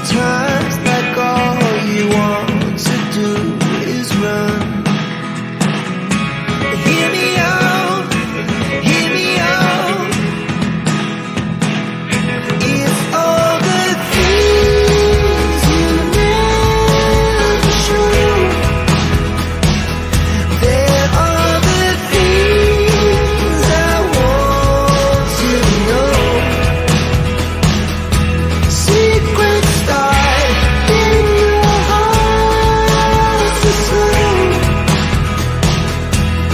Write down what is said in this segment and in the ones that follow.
Sometimes like all you want to do is run. Hear me out, hear me out. It's all the things you never show. There are the things I want to know. Secrets start in your heart to slow.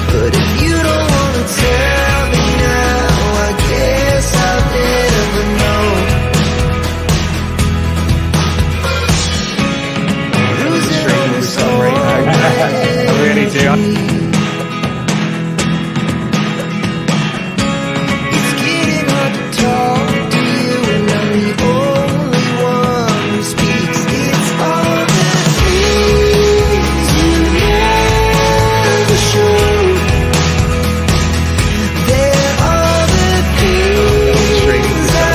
But if you don't wanna tell me now, I guess I'll never know. Losing on this I really do. It's getting hard to talk to you, and I'm the only one who speaks. It's all the things you never show. There are the things I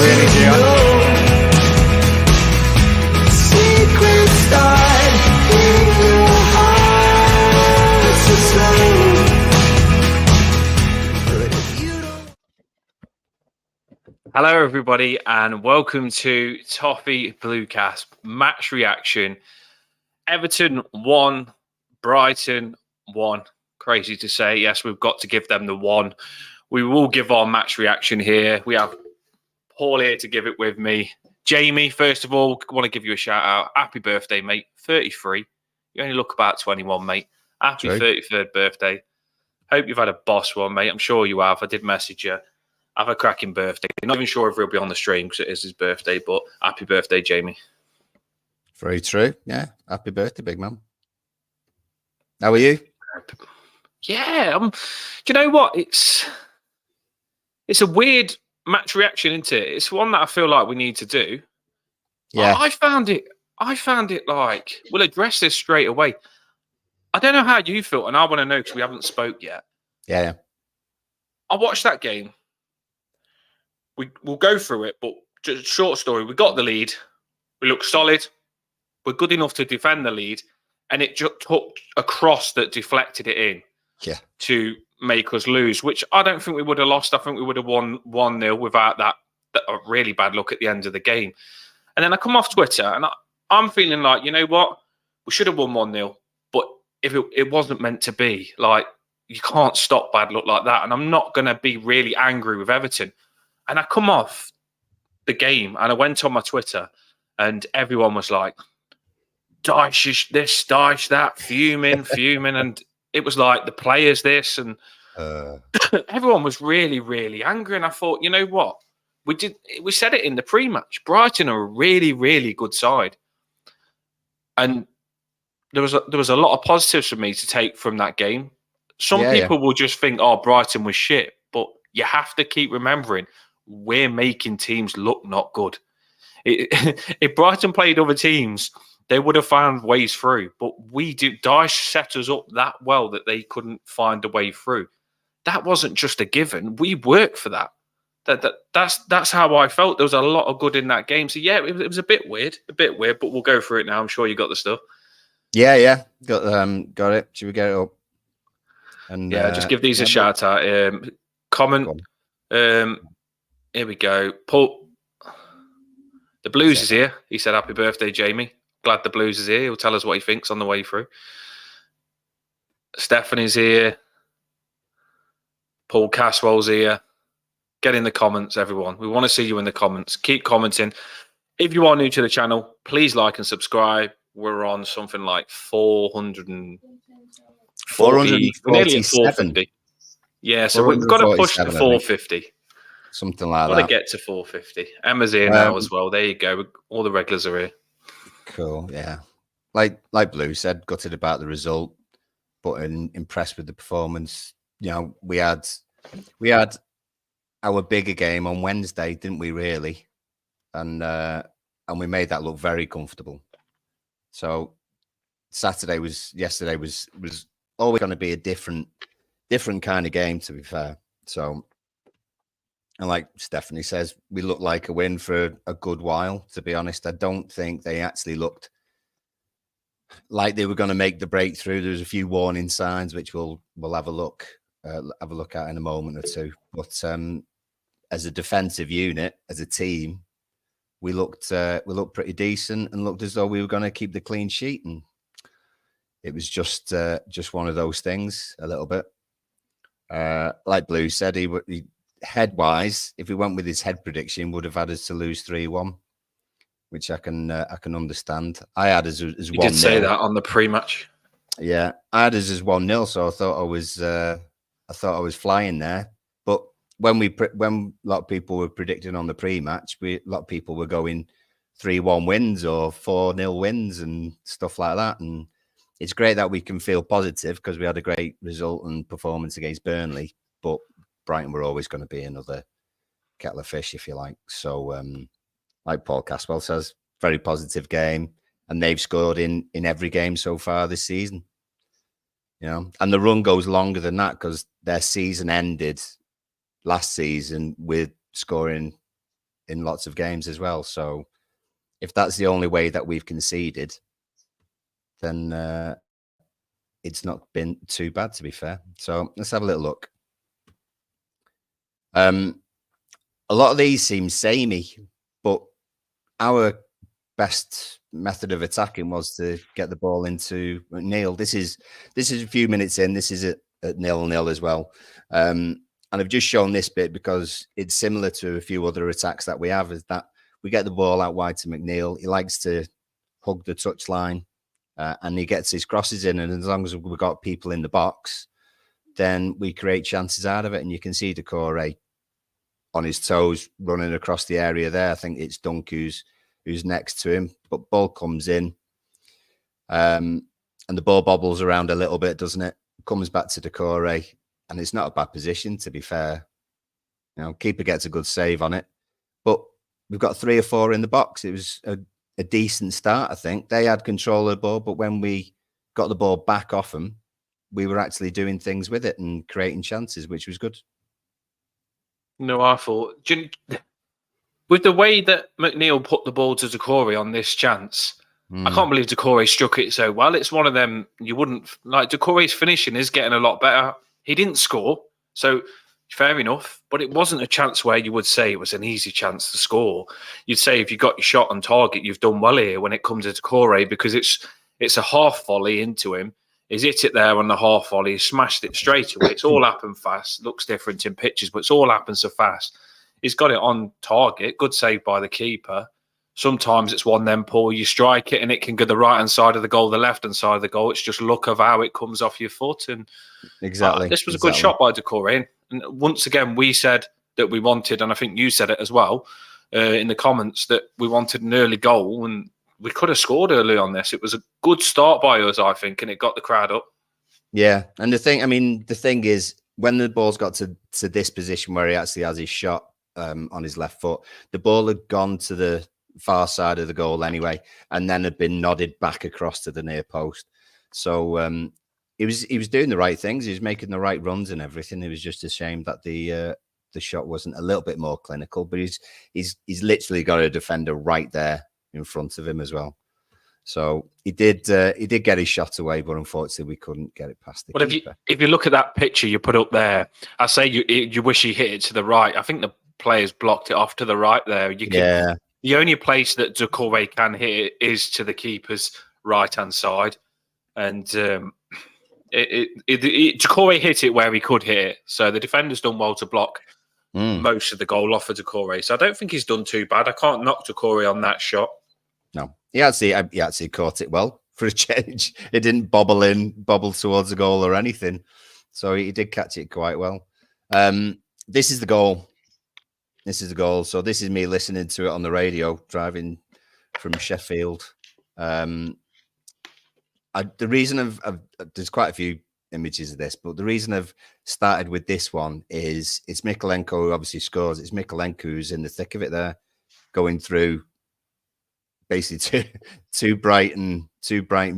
really do. know. Secrets start in your heart so slow. But if you don't Hello, everybody, and welcome to TOFFEE Bluecast match reaction. Everton 1, Brighton 1. Crazy to say. Yes, we've got to give them the 1. We will give our match reaction here. We have Paul here to give it with me. Jamie, first of all, I want to give you a shout out. Happy birthday, mate. 33. You only look about 21, mate. Happy True. 33rd birthday. Hope you've had a boss one, mate. I'm sure you have. I did message you. Have a cracking birthday. Not even sure if he'll be on the stream because it is his birthday, but happy birthday, Jamie. Very true. Yeah. Happy birthday, big man. How are you? Yeah. Do you know what? It's a weird match reaction, isn't it? It's one that I feel like we need to do. Yeah. I found it like, we'll address this straight away. I don't know how you feel, and I want to know because we haven't spoke yet. Yeah. I watched that game. We'll go through it, but just short story. We got the lead. We looked solid. We're good enough to defend the lead, and it just took a cross that deflected it in Yeah. to make us lose, which I don't think we would have lost. I think we would have won 1-0 without that a really bad look at the end of the game. And then I come off Twitter, and I'm feeling like, you know what? We should have won 1-0, but if it wasn't meant to be, like, you can't stop bad luck like that. And I'm not going to be really angry with Everton. And I come off the game and I went on my Twitter and everyone was like, Dyche this, Dyche that, fuming. And it was like the players this and everyone was really, really angry. And I thought, you know what? We said it in the pre-match. Brighton are a really, really good side. And there was a lot of positives for me to take from that game. Some people will just think, oh, Brighton was shit. But you have to keep remembering, we're making teams look not good. If Brighton played other teams, they would have found ways through. But Dyche set us up that well that they couldn't find a way through. That wasn't just a given. We worked for that. That's how I felt. There was a lot of good in that game. So yeah, it was a bit weird, but we'll go through it now. I'm sure you got the stuff. Yeah. Got it. Should we get it up? And yeah, just give these a shout out. Comment. Here we go. Paul, the Blues is here. He said, "Happy birthday, Jamie." Glad the Blues is here. He'll tell us what he thinks on the way through. Stephanie's here. Paul Caswell's here. Get in the comments, everyone. We want to see you in the comments. Keep commenting. If you are new to the channel, please like and subscribe. We're on something like 447. Nearly at 450. Yeah, so we've got to push to 450. Something like that. Got to get to 450. Emma's here now as well. There you go. All the regulars are here. Cool. Yeah. Like Blue said, gutted about the result, but impressed with the performance. You know, we had our bigger game on Wednesday, didn't we? Really, and we made that look very comfortable. So yesterday was always going to be a different kind of game, to be fair. So And like Stephanie says, we look like a win for a good while, to be honest. I don't think they actually looked like they were going to make the breakthrough. There was a few warning signs, which we'll have a look at in a moment or two. But as a defensive unit, as a team, we looked pretty decent and looked as though we were going to keep the clean sheet. And it was just one of those things, a little bit. Like Blue said, he head wise, if we went with his head prediction, would have had us to lose 3-1, which I can understand. I had us as 1-0. You did say that on the pre-match. Yeah, I had us as 1-0, so I thought I was flying there. But when a lot of people were predicting on the pre-match, a lot of people were going 3-1 wins or 4-0 wins and stuff like that. And it's great that we can feel positive because we had a great result and performance against Burnley, but Brighton were always going to be another kettle of fish, if you like. So, like Paul Caswell says, very positive game, and they've scored in every game so far this season. You know, and the run goes longer than that because their season ended last season with scoring in lots of games as well. So, if that's the only way that we've conceded, then it's not been too bad, to be fair. So let's have a little look. A lot of these seem samey, but our best method of attacking was to get the ball into McNeil. This is a few minutes in. This is at 0-0 as well. And I've just shown this bit because it's similar to a few other attacks that we have, is that we get the ball out wide to McNeil. He likes to hug the touchline and he gets his crosses in. And as long as we've got people in the box, then we create chances out of it. And you can see Decore on his toes running across the area there. I think it's Dunk who's next to him, but ball comes in and the ball bobbles around a little bit, doesn't it? Comes back to Decore, and it's not a bad position, to be fair. You know, keeper gets a good save on it, but we've got 3 or 4 in the box. It was a decent start, I think. They had control of the ball, but when we got the ball back off them, we were actually doing things with it and creating chances, which was good. No, I thought with the way that McNeil put the ball to Decore on this chance, I can't believe Decore struck it so well. It's one of them you wouldn't like. Decore's finishing is getting a lot better. He didn't score, so fair enough. But it wasn't a chance where you would say it was an easy chance to score. You'd say if you got your shot on target, you've done well here when it comes to Decore, because it's a half volley into him. He's hit it there on the half volley, smashed it straight away. It's all happened fast. Looks different in pictures, but it's all happened so fast. He's got it on target. Good save by the keeper. Sometimes it's one then, Paul, you strike it and it can go the right-hand side of the goal, the left-hand side of the goal. It's just luck of how it comes off your foot. And exactly, this was a good shot by Decore. And once again, we said that we wanted, and I think you said it as well in the comments, that we wanted an early goal, and we could have scored early on this. It was a good start by us, I think, and it got the crowd up. Yeah, and the thing is, when the ball's got to this position where he actually has his shot on his left foot, the ball had gone to the far side of the goal anyway, and then had been nodded back across to the near post. So he was doing the right things. He was making the right runs and everything. It was just a shame that the shot wasn't a little bit more clinical. But he's literally got a defender right there in front of him as well. So he did get his shot away, but unfortunately we couldn't get it past the keeper. If you look at that picture you put up there, I say you wish he hit it to the right. I think the players blocked it off to the right there. The only place that Decore can hit it is to the keeper's right-hand side. And Decore hit it where he could hit it. So the defender's done well to block most of the goal off of Decore. So I don't think he's done too bad. I can't knock Decore on that shot. No. He actually caught it well for a change. It didn't bobble towards the goal or anything. So he did catch it quite well. This is the goal. So this is me listening to it on the radio, driving from Sheffield. The reason there's quite a few images of this, but the reason I've started with this one is it's Mikolenko who obviously scores. It's Mikolenko who's in the thick of it there, going through basically two Brighton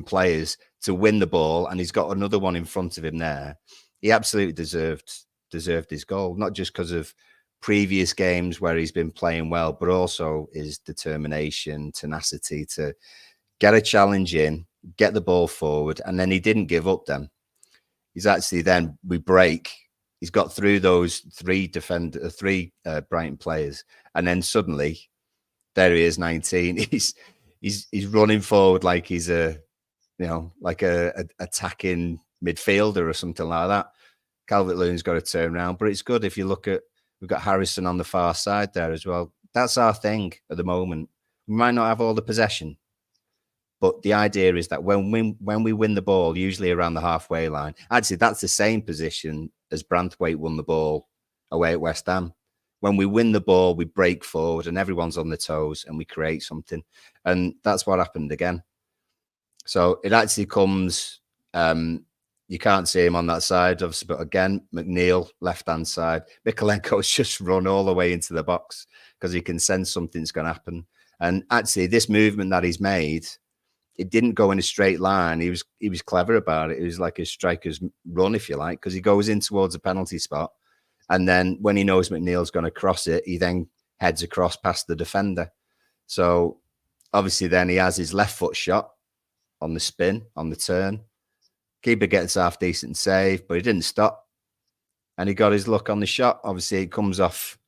players to win the ball, and he's got another one in front of him there. He absolutely deserved his goal, not just because of previous games where he's been playing well, but also his determination, tenacity to get a challenge in, get the ball forward, and then he didn't give up then. He's actually then, we break, he's got through those three Brighton players, and then suddenly, there he is, 19. He's running forward like he's like a attacking midfielder or something like that. Calvert-Lewin's got to turn around, but it's good if you look at, we've got Harrison on the far side there as well. That's our thing at the moment. We might not have all the possession, but the idea is that when we win the ball, usually around the halfway line, actually that's the same position as Branthwaite won the ball away at West Ham. When we win the ball, we break forward and everyone's on their toes and we create something. And that's what happened again. So it actually comes, you can't see him on that side, obviously, but again, McNeil, left-hand side. Mikalenko's just run all the way into the box because he can sense something's going to happen. And actually, this movement that he's made, it didn't go in a straight line. He was clever about it. It was like a striker's run, if you like, because he goes in towards a penalty spot. And then when he knows McNeil's going to cross it, he then heads across past the defender. So obviously then he has his left foot shot on the spin, on the turn. Keeper gets half decent save, but he didn't stop. And he got his look on the shot. Obviously, it comes off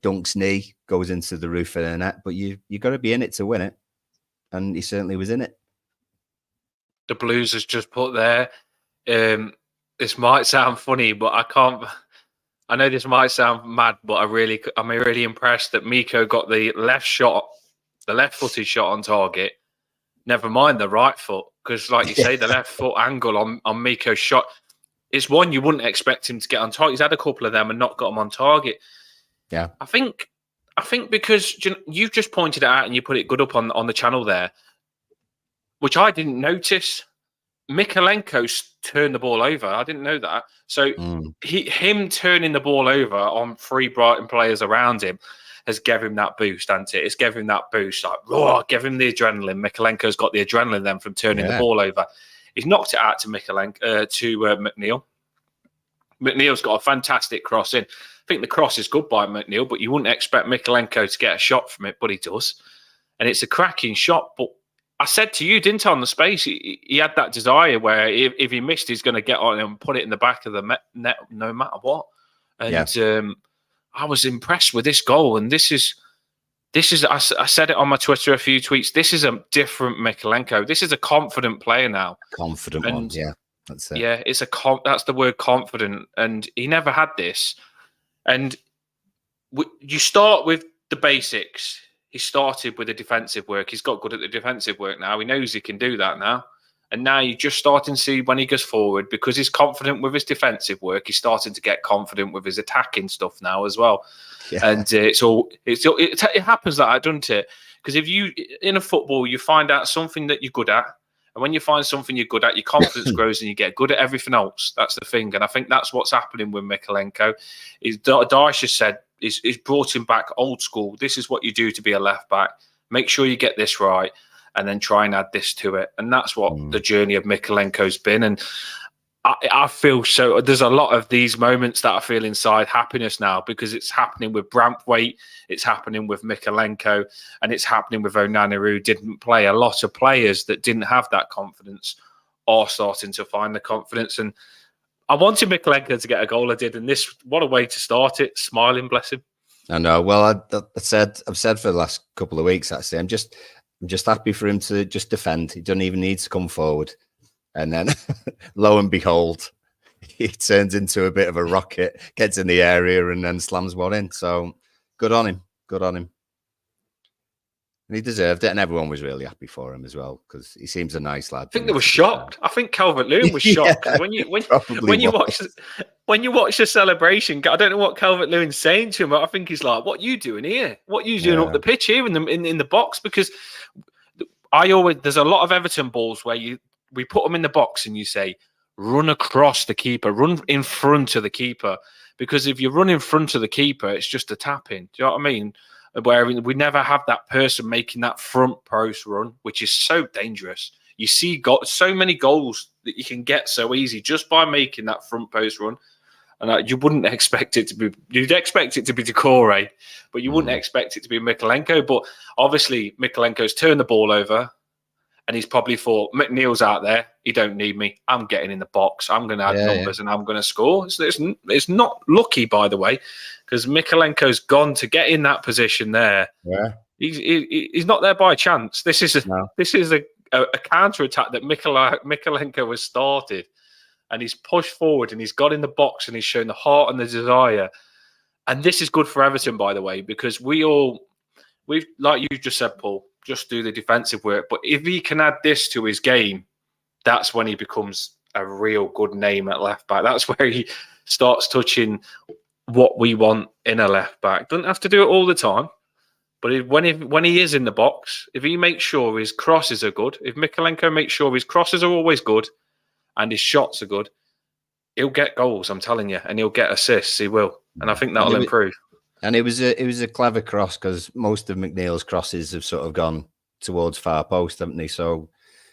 Dunk's knee, goes into the roof of the net, but you got to be in it to win it. And he certainly was in it. The Blues has just put there. This might sound funny, but I can't. I know this might sound mad, but I'm really impressed that Miko got the left-footed shot on target. Never mind the right foot, because like you say, the left foot angle on Miko's shot, it's one you wouldn't expect him to get on target. He's had a couple of them and not got them on target. Yeah, I think because you've just pointed it out and you put it good up on the channel there, which I didn't notice. Mikalenko turned the ball over. I didn't know that. So him turning the ball over on three Brighton players around him has given him that boost, hasn't it? It's given him that boost. Like, give him the adrenaline. Mikalenko's got the adrenaline then from turning the ball over. He's knocked it out to McNeil. McNeil's got a fantastic cross in. I think the cross is good by McNeil, but you wouldn't expect Mikalenko to get a shot from it, but he does. And it's a cracking shot. But I said to you, didn't I, on the space, he had that desire where if he missed, he's going to get on and put it in the back of the net no matter what. And I was impressed with this goal. And this is I said it on my Twitter a few tweets. This is a different Mikalenko. This is a confident player now. Confident one, yeah. That's it. Yeah, that's the word, confident. And he never had this. And you start with the basics. He started with the defensive work. He's got good at the defensive work now. He knows he can do that now. And now you're just starting to see when he goes forward, because he's confident with his defensive work, he's starting to get confident with his attacking stuff now as well. Yeah. And it happens like that, doesn't it? Because if you, in a football, you find out something that you're good at. And when you find something you're good at, your confidence grows and you get good at everything else. That's the thing. And I think that's what's happening with Mikalenko. Daesh has said, is brought him back old school. This is what you do to be a left back. Make sure you get this right and then try and add this to it. And that's what the journey of Mikalenko's been. And I feel so, there's a lot of these moments that I feel inside happiness now, because it's happening with Branthwaite, it's happening with Mikalenko, and it's happening with Onana, who didn't play. A lot of players that didn't have that confidence are starting to find the confidence. And I wanted Mikalenko to get a goal. I did, and this, what a way to start it. Smiling, bless him. I know. Well, I've said for the last couple of weeks, actually, I'm just happy for him to just defend. He doesn't even need to come forward. And then, lo and behold, he turns into a bit of a rocket, gets in the area, and then slams one in. So, good on him. Good on him. And he deserved it, and everyone was really happy for him as well, because he seems a nice lad. I think they were shocked. I think Calvert-Lewin was shocked. Yeah, when you watch the celebration, I don't know what Calvert-Lewin's saying to him, but I think he's like, "What are you doing here? What are you doing up the pitch here in the box?" Because there's a lot of Everton balls where we put them in the box and you say, run across the keeper, run in front of the keeper. Because if you run in front of the keeper, it's just a tap in. Do you know what I mean? Where we never have that person making that front post run, which is so dangerous. You see so many goals that you can get so easy just by making that front post run. And you wouldn't expect it to be. You'd expect it to be Decore, but you wouldn't expect it to be Mykolenko. But obviously, Mykolenko's turned the ball over, and he's probably thought, McNeil's out there. He don't need me. I'm getting in the box. I'm going to add numbers, and I'm going to score. It's not lucky, by the way, because Mykolenko's gone to get in that position there. Yeah. He's not there by chance. This is a counter attack that Mykolenko has started, and he's pushed forward and he's got in the box and he's shown the heart and the desire. And this is good for Everton, by the way, because we've like you just said, Paul, just do the defensive work. But if he can add this to his game, that's when he becomes a real good name at left back. That's where he starts touching what we want in a left back. Doesn't have to do it all the time. But when he is in the box, if he makes sure his crosses are good, if Mykolenko makes sure his crosses are always good and his shots are good, he'll get goals, I'm telling you, and he'll get assists. He will. And I think that'll improve. And it was a clever cross because most of McNeil's crosses have sort of gone towards far post, haven't they? So,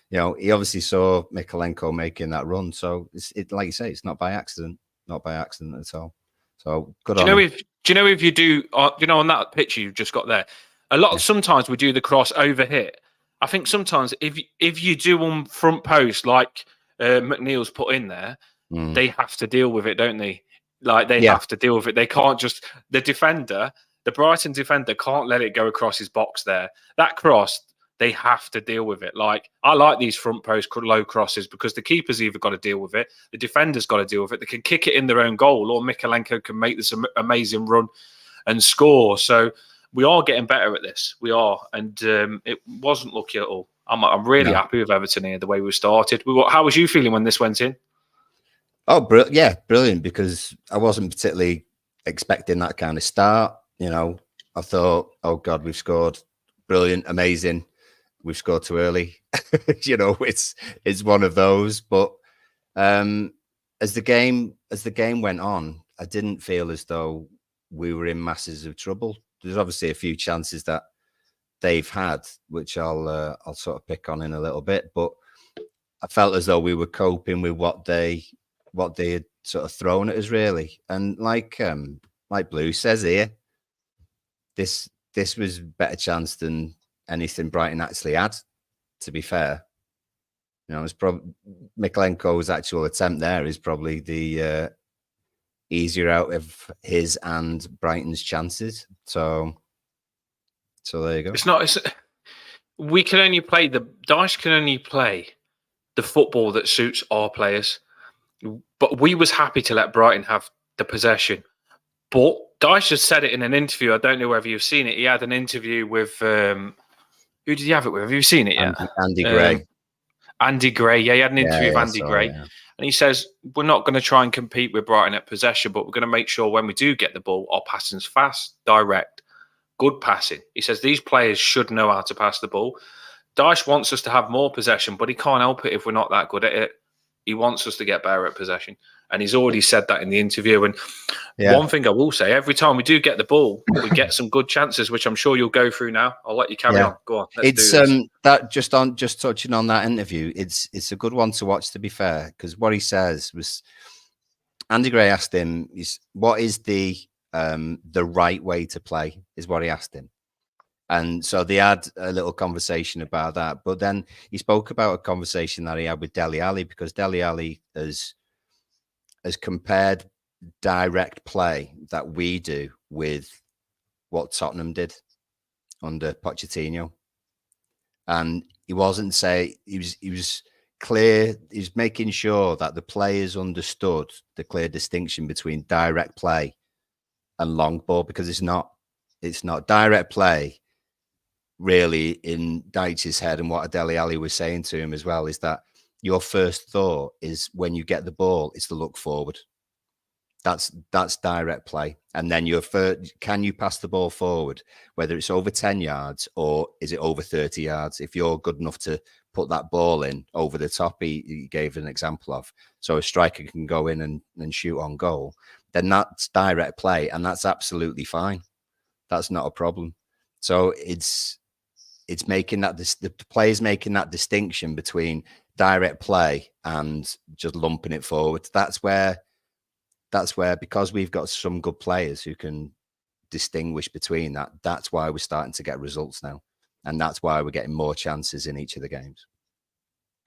you know, he obviously saw Mykolenko making that run. So, like you say, it's not by accident. Not by accident at all. So, good on him. Do you know if you do, on that picture you've just got there, sometimes we do the cross over hit. I think sometimes if you do on front post like McNeil's put in there, they have to deal with it, don't they? Like they have to deal with it. They can't just the Brighton defender can't let it go across his box there. That cross, they have to deal with it. Like I like these front post low crosses because the keeper's either got to deal with it, the defender's got to deal with it. They can kick it in their own goal, or Mykolenko can make this amazing run and score. So we are getting better at this. We are, and it wasn't lucky at all. I'm really happy with Everton here the way we started. How was you feeling when this went in? Oh, brilliant, because I wasn't particularly expecting that kind of start. You know, I thought, oh God, we've scored. Brilliant, amazing. We've scored too early. You know, it's one of those. But as the game went on, I didn't feel as though we were in masses of trouble. There's obviously a few chances that they've had, which I'll sort of pick on in a little bit. But I felt as though we were coping with what they had sort of thrown at us, really. And like Blue says here, this was a better chance than anything Brighton actually had, to be fair. You know, it's probably Mykolenko's actual attempt there is probably the easier out of his and Brighton's chances. So there you go. We can only play Dyche can only play the football that suits our players. But we was happy to let Brighton have the possession. But Dyche has said it in an interview. I don't know whether you've seen it. He had an interview with who did he have it with? Have you seen it yet? Andy Gray. Andy Gray. Yeah, he had an interview with Andy Gray. Yeah. And he says, we're not going to try and compete with Brighton at possession, but we're going to make sure when we do get the ball, our passing's fast, direct, good passing. He says these players should know how to pass the ball. Dyche wants us to have more possession, but he can't help it if we're not that good at it. He wants us to get better at possession. And he's already said that in the interview. And one thing I will say, every time we do get the ball, we get some good chances, which I'm sure you'll go through now. I'll let you carry on. Go on. It's that just touching on that interview, it's a good one to watch, to be fair, because what he says was Andy Gray asked him, what is the right way to play, is what he asked him. And so they had a little conversation about that. But then he spoke about a conversation that he had with Dele Alli, because Dele Alli has compared direct play that we do with what Tottenham did under Pochettino. And he wasn't saying, he was clear, he was making sure that the players understood the clear distinction between direct play and long ball, because it's not direct play. Really, in Dyche's head, and what Dele Alli was saying to him as well, is that your first thought is when you get the ball, it's to look forward. That's direct play. And then can you pass the ball forward, whether it's over 10 yards or is it over 30 yards? If you're good enough to put that ball in over the top, he gave an example of, so a striker can go in and shoot on goal, then that's direct play, and that's absolutely fine. That's not a problem. So it's making that the players making that distinction between direct play and just lumping it forward. That's where that's where, because we've got some good players who can distinguish between that, that's why we're starting to get results now. And that's why we're getting more chances in each of the games.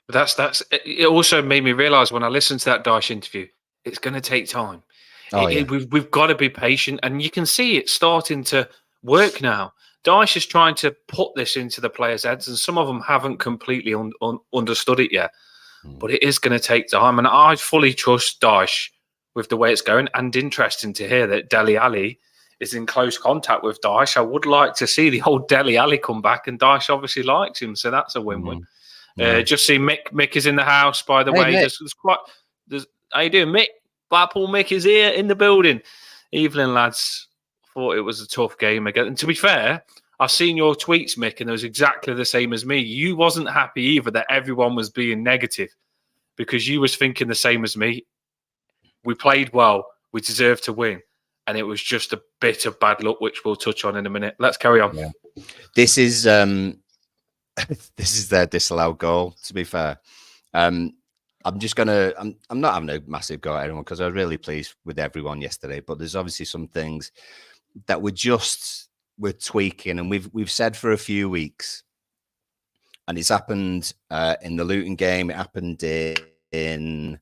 That's it. Also made me realise when I listened to that Dyche interview, it's going to take time. Oh, yeah. We've got to be patient, and you can see it starting to work now. Dyche is trying to put this into the players' heads, and some of them haven't completely understood it yet. But it is going to take time, and I fully trust Dyche with the way it's going. And interesting to hear that Dele Alli is in close contact with Dyche. I would like to see the old Dele Alli come back, and Dyche obviously likes him, so that's a win-win. Just see Mick is in the house, by the way. How you doing, Mick? Blackpool Mick is here in the building. Evelyn lads, thought it was a tough game again. And to be fair, I've seen your tweets, Mick, and it was exactly the same as me. You wasn't happy either that everyone was being negative, because you was thinking the same as me. We played well. We deserved to win. And it was just a bit of bad luck, which we'll touch on in a minute. Let's carry on. Yeah. This is this is their disallowed goal, to be fair. I'm not having a massive go at anyone, because I was really pleased with everyone yesterday. But there's obviously some things that we're tweaking, and we've said for a few weeks, and it's happened in the Luton game. It happened in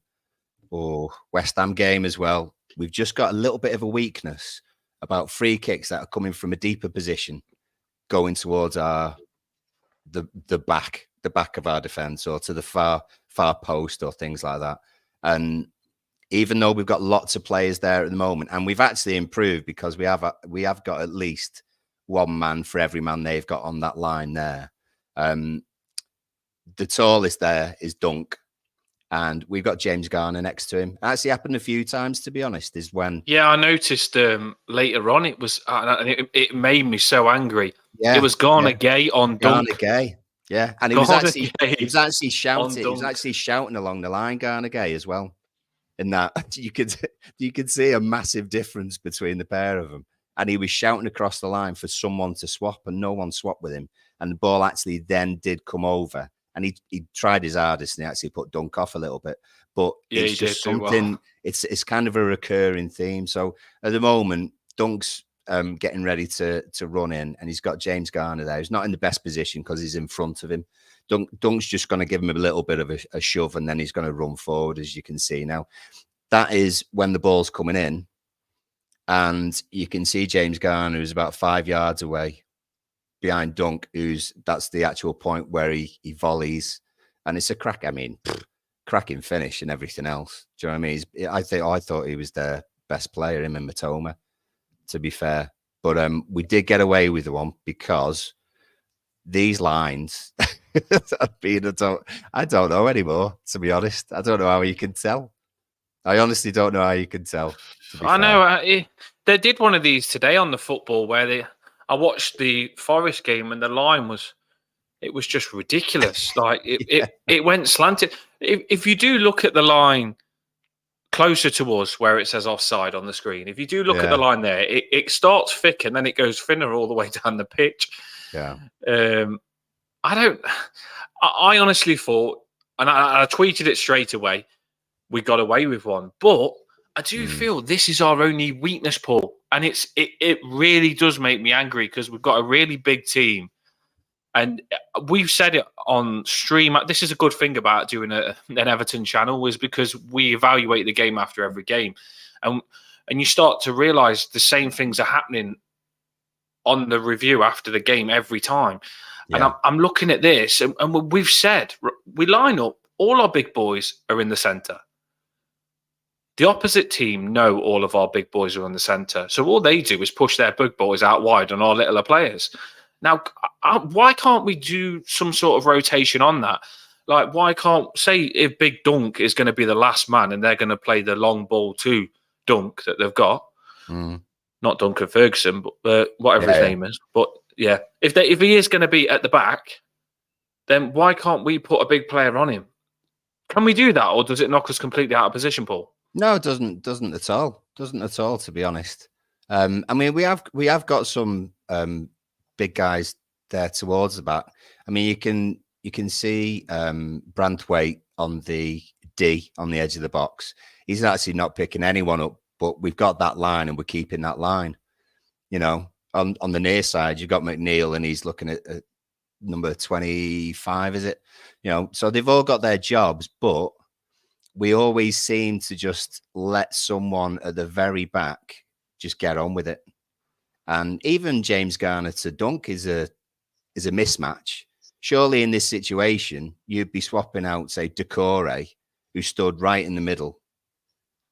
West Ham game as well. We've just got a little bit of a weakness about free kicks that are coming from a deeper position, going towards the back of our defence, or to the far post, or things like that. And even though we've got lots of players there at the moment, and we've actually improved, because we have got at least one man for every man they've got on that line there. The tallest there is Dunk, and we've got James Garner next to him. It actually happened a few times, to be honest, is when... Yeah, I noticed later on, it was it made me so angry. Yeah, it was Garner Gay on Dunk. Garner Gay, yeah. And he was actually shouting along the line, Garner Gay, as well. In that, you could see a massive difference between the pair of them. And he was shouting across the line for someone to swap, and no one swapped with him. And the ball actually then did come over. And he tried his hardest, and he actually put Dunk off a little bit. But yeah, it's just something, well. It's kind of a recurring theme. So at the moment, Dunk's getting ready to run in, and he's got James Garner there. He's not in the best position because he's in front of him. Dunk's just going to give him a little bit of a shove, and then he's going to run forward, as you can see. Now, that is when the ball's coming in, and you can see James Garner, who's about 5 yards away behind Dunk, that's the actual point where he volleys, and it's a cracking finish and everything else. Do you know what I mean? I thought he was their best player, him and Matoma, to be fair. But we did get away with the one, because these lines, I don't know anymore, to be honest. I don't know how you can tell. I honestly don't know how you can tell. I know. They did one of these today on the football where I watched the Forest game, and the line was just ridiculous. Like it went slanted. If you do look at the line closer to us where it says offside on the screen, if you do look at the line there, it starts thick and then it goes thinner all the way down the pitch. Yeah. I honestly thought, and I tweeted it straight away, we got away with one. But I do feel this is our only weakness, Paul. And it really does make me angry, because we've got a really big team. And we've said it on stream. This is a good thing about doing an Everton channel, is because we evaluate the game after every game. And you start to realise the same things are happening on the review after the game every time. Yeah. And I'm looking at this, and we've said, we line up, all our big boys are in the centre. The opposite team know all of our big boys are in the centre. So all they do is push their big boys out wide on our littler players. Now, why can't we do some sort of rotation on that? Like, why can't, say, if Big Dunk is going to be the last man and they're going to play the long ball to Dunk that they've got, not Duncan Ferguson, but whatever his name is. But yeah, if he is going to be at the back, then why can't we put a big player on him? Can we do that, or does it knock us completely out of position, Paul? No, it doesn't at all. Doesn't at all, to be honest. I mean, we have got some big guys there towards the back. I mean, you can see Brantwaite on the D on the edge of the box. He's actually not picking anyone up but we've got that line and we're keeping that line. You know, on the near side, you've got McNeil and he's looking at number 25, is it? You know, so they've all got their jobs, but we always seem to just let someone at the very back just get on with it. And even James Garner to Dunk is a mismatch. Surely in this situation, you'd be swapping out, say, Decore, who stood right in the middle,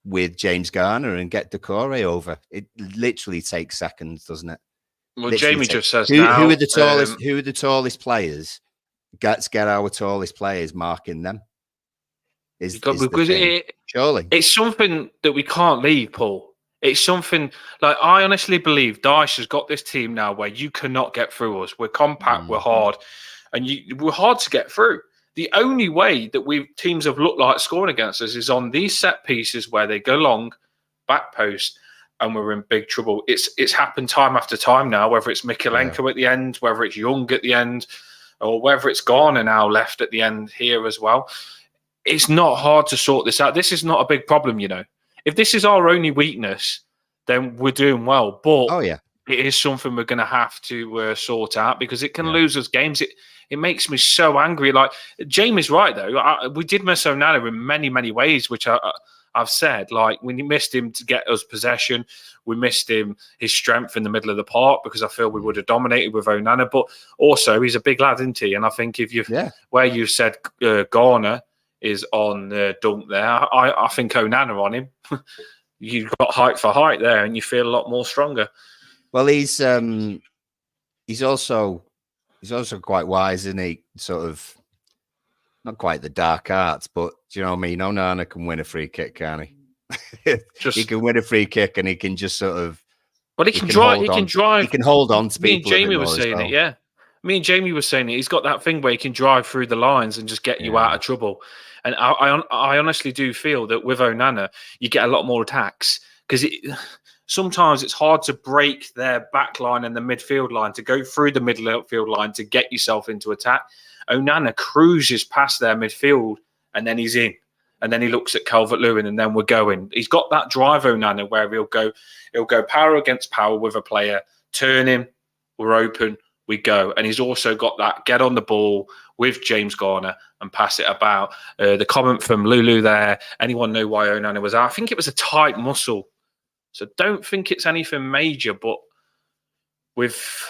with James Garner and get Decore over. It literally takes seconds, doesn't it? Well, Literally Jamie just says who now. are the tallest? Who are the tallest players? Let's get our tallest players marking them. Surely it's something that we can't leave, Paul. It's something like I honestly believe Dyche has got this team now where you cannot get through us. We're compact, we're hard, and we're hard to get through. The only way that teams have looked like scoring against us is on these set pieces where they go long, back post, and we're in big trouble. It's happened time after time now, whether it's Mikolenko at the end, whether it's Young at the end, or whether it's Garner now left at the end here as well. It's not hard to sort this out. This is not a big problem, you know. If this is our only weakness, then we're doing well. But it is something we're going to have to sort out because it can lose us games. It makes me so angry. Like Jamie's right though. We did miss Onana in many, many ways, which I've said. Like we missed him to get us possession. We missed his strength in the middle of the park because I feel we would have dominated with Onana. But also he's a big lad, isn't he? And I think if where you said Garner is on Dunk there, I think Onana on him. You've got height for height there, and you feel a lot more stronger. Well, he's also quite wise, isn't he? Sort of not quite the dark arts, but do you know what I mean? Onana can win a free kick, can't he? He can win a free kick, and he can just sort of. Well, he can drive. He can hold on to people. Me and Jamie were saying it, yeah. Me and Jamie were saying it. He's got that thing where he can drive through the lines and just get you out of trouble. And I honestly do feel that with Onana, you get a lot more attacks because sometimes it's hard to break their back line and the midfield line to go through the midfield line to get yourself into attack. Onana cruises past their midfield and then he's in. And then he looks at Calvert-Lewin and then we're going. He's got that drive, Onana, where he'll go power against power with a player, turn him, we're open, we go. And he's also got that get on the ball with James Garner and pass it about. The comment from Lulu there, anyone know why Onana was out? I think it was a tight muscle. So don't think it's anything major, but with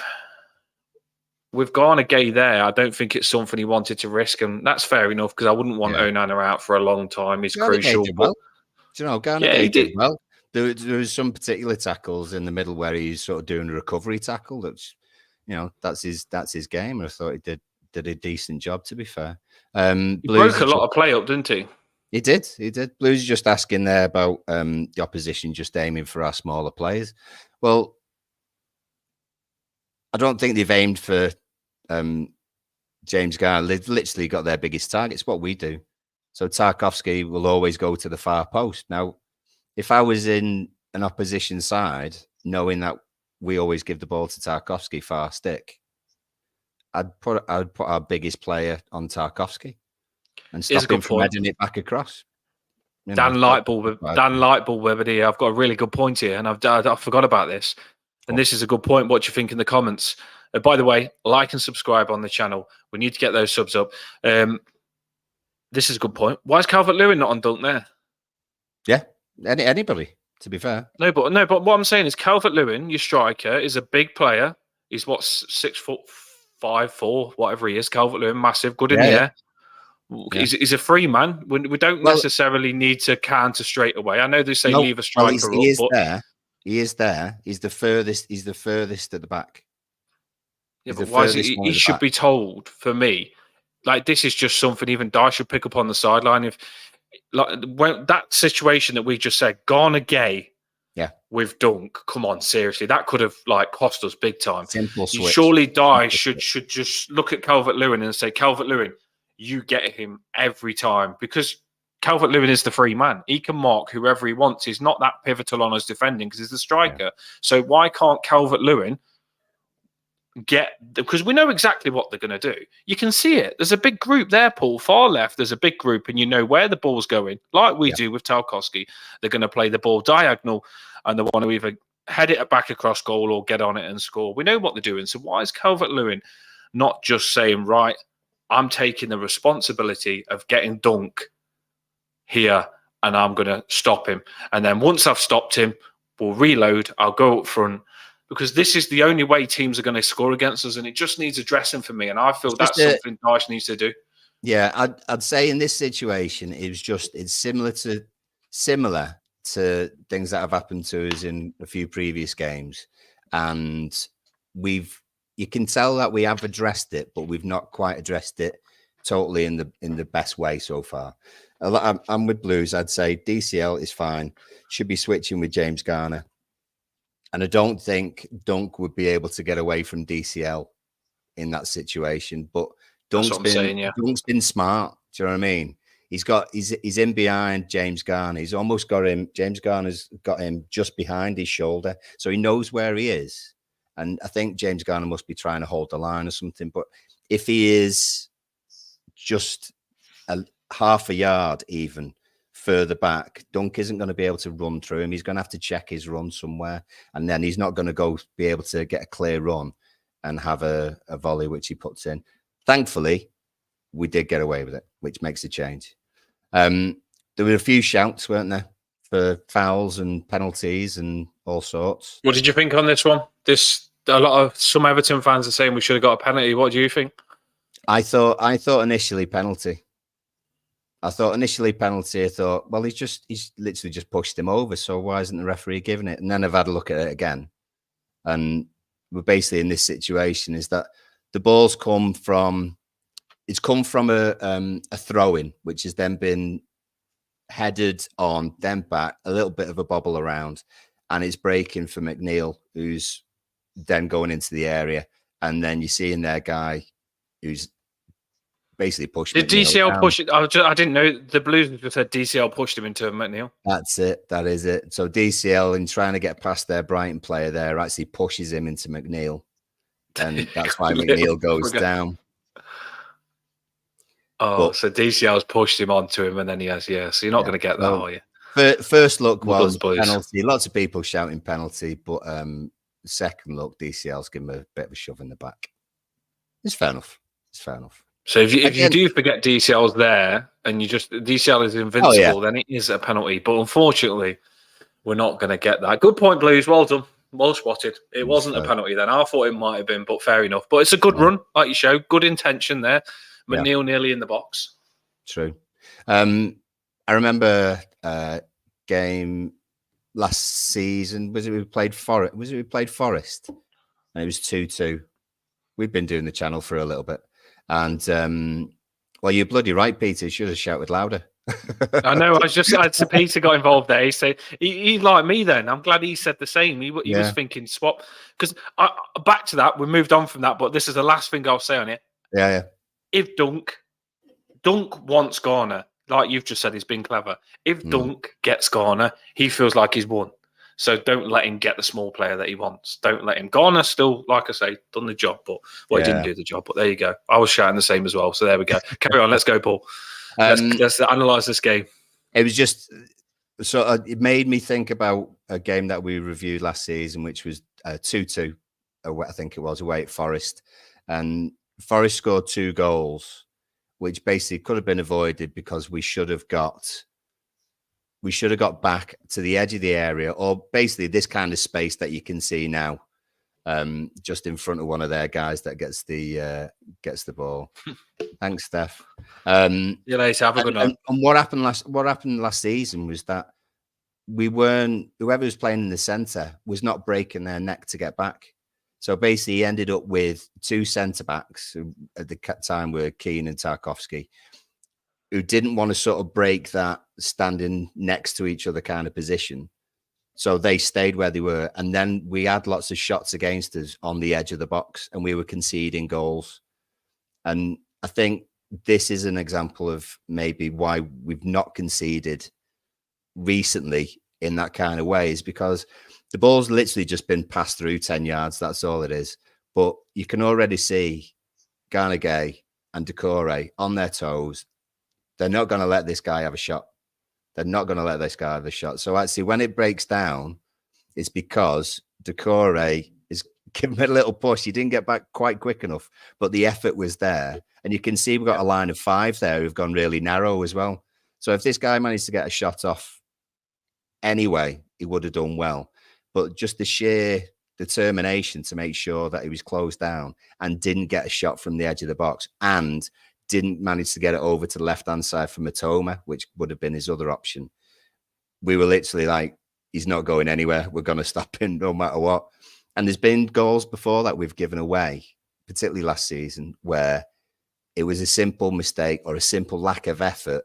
Garner Gay there, I don't think it's something he wanted to risk, and that's fair enough because I wouldn't want Onana out for a long time. He's crucial. Well. Do you know, Garner Gay did well. There was some particular tackles in the middle where he's sort of doing a recovery tackle. That's, you know, that's his game. I thought he did a decent job, to be fair. He broke a lot of play up, didn't he? He did. Blues just asking there about the opposition just aiming for our smaller players. Well, I don't think they've aimed for James Garner. They've literally got their biggest target. It's what we do. So Tarkowski will always go to the far post. Now, if I was in an opposition side, knowing that we always give the ball to Tarkowski far stick, I'd put our biggest player on Tarkowski and stop him from heading it back across. Dan Lightball, Webber, I've got a really good point here, and I forgot about this. And this is a good point. What do you think in the comments? By the way, like and subscribe on the channel. We need to get those subs up. This is a good point. Why is Calvert-Lewin not on Dunk there? Yeah, anybody, to be fair. No, but what I'm saying is Calvert-Lewin, your striker, is a big player. He's 6'5", whatever he is. Calvert-Lewin, massive, good in the air. Yeah. He's a free man. We don't necessarily need to counter straight away. I know they say leave a striker up. He is there. He's the furthest at the back. Yeah, but why is he should be told, for me, like this is just something even Dyche should pick up on the sideline. If when that situation that we just said, Garner Gay with Dunk, come on, seriously, that could have cost us big time. Simple switch. Surely Dyche should just look at Calvert-Lewin and say, Calvert-Lewin, you get him every time because Calvert-Lewin is the free man. He can mark whoever he wants. He's not that pivotal on us defending because he's the striker. So why can't Calvert-Lewin get, because we know exactly what they're going to do. You can see it. There's a big group there, Paul. Far left, there's a big group, and you know where the ball's going, like we do with Tarkowski. They're going to play the ball diagonal, and they want to either head it back across goal or get on it and score. We know what they're doing. So why is Calvert-Lewin not just saying, right, I'm taking the responsibility of getting Dunk here, and I'm going to stop him. And then once I've stopped him, we'll reload. I'll go up front, because this is the only way teams are going to score against us, and it just needs addressing for me. And I feel that's something Dyche needs to do. Yeah, I'd say in this situation, it's similar to things that have happened to us in a few previous games, and you can tell that we have addressed it, but we've not quite addressed it totally in the best way so far. I'm with Blues. I'd say DCL is fine. Should be switching with James Garner. And I don't think Dunk would be able to get away from DCL in that situation. But Dunk's been smart. Do you know what I mean? He's in behind James Garner. He's almost got him. James Garner's got him just behind his shoulder, so he knows where he is. And I think James Garner must be trying to hold the line or something. But if he is just half a yard even further back, Dunk isn't going to be able to run through him. He's going to have to check his run somewhere, and then he's not going to be able to get a clear run and have a volley which he puts in. Thankfully, we did get away with it, which makes a change. There were a few shouts, weren't there, for fouls and penalties and all sorts. What did you think on this one? Some Everton fans are saying we should have got a penalty. What do you think? I thought initially penalty. I thought, well, he's literally just pushed him over. So why isn't the referee giving it? And then I've had a look at it again. And we're basically in this situation is that the ball's come from a throw-in, which has then been headed on, then back, a little bit of a bobble around, and it's breaking for McNeil, who's then going into the area. And then you're seeing their guy who's basically pushed. Did DCL push it? I didn't know. The Blues just said DCL pushed him into McNeil. That's it. That is it. So DCL, in trying to get past their Brighton player there, actually pushes him into McNeil. And that's why McNeil goes down. Oh, so DCL's pushed him onto him, and then he has, so you're not going to get that, are you? First look was penalty. Lots of people shouting penalty, but second look, DCL's given him a bit of a shove in the back. It's fair enough. So if you do forget DCL's there, and DCL is invincible, then it is a penalty. But unfortunately, we're not going to get that. Good point, Blues. Well done. Well spotted. It wasn't a penalty then. I thought it might have been, but fair enough. But it's a good run, like you show. Good intention there. McNeil nearly in the box. True. I remember game last season. We played Forest? And it was 2-2. We've been doing the channel for a little bit. And, well, you're bloody right, Peter. You should have shouted louder. I know. So Peter got involved there. He said, he like me then. I'm glad he said the same. He was thinking swap. Because back to that, we moved on from that, but this is the last thing I'll say on it. Yeah. If Dunk wants Garner, like you've just said, he's been clever. If Dunk gets Garner, he feels like he's won. So don't let him get the small player that he wants. Don't let him. Garner still, like I say, done the job, but he didn't do the job. But there you go. I was shouting the same as well. So there we go. Carry on. Let's go, Paul. Let's analyse this game. It was just it made me think about a game that we reviewed last season, which was 2-2. I think it was away at Forest, and Forest scored 2 goals, which basically could have been avoided because we should have got back to the edge of the area, or basically this kind of space that you can see now, just in front of one of their guys that gets the ball. Thanks, Steph. You later. Have a good night. And what happened last season was that whoever was playing in the centre was not breaking their neck to get back. So basically, he ended up with 2 centre backs who at the time were Keane and Tarkowski, who didn't want to sort of break that standing next to each other kind of position. So they stayed where they were. And then we had lots of shots against us on the edge of the box, and we were conceding goals. And I think this is an example of maybe why we've not conceded recently in that kind of way, is because the ball's literally just been passed through 10 yards. That's all it is. But you can already see Garner Gay and Decore on their toes. They're not going to let this guy have a shot. They're not going to let this guy have a shot. So actually, when it breaks down, it's because Decore is giving it a little push. He didn't get back quite quick enough, but the effort was there. And you can see we've got a line of 5 there who've gone really narrow as well. So if this guy managed to get a shot off anyway, he would have done well. But just the sheer determination to make sure that he was closed down and didn't get a shot from the edge of the box and didn't manage to get it over to the left-hand side for Matoma, which would have been his other option. We were literally like, he's not going anywhere. We're going to stop him no matter what. And there's been goals before that we've given away, particularly last season, where it was a simple mistake or a simple lack of effort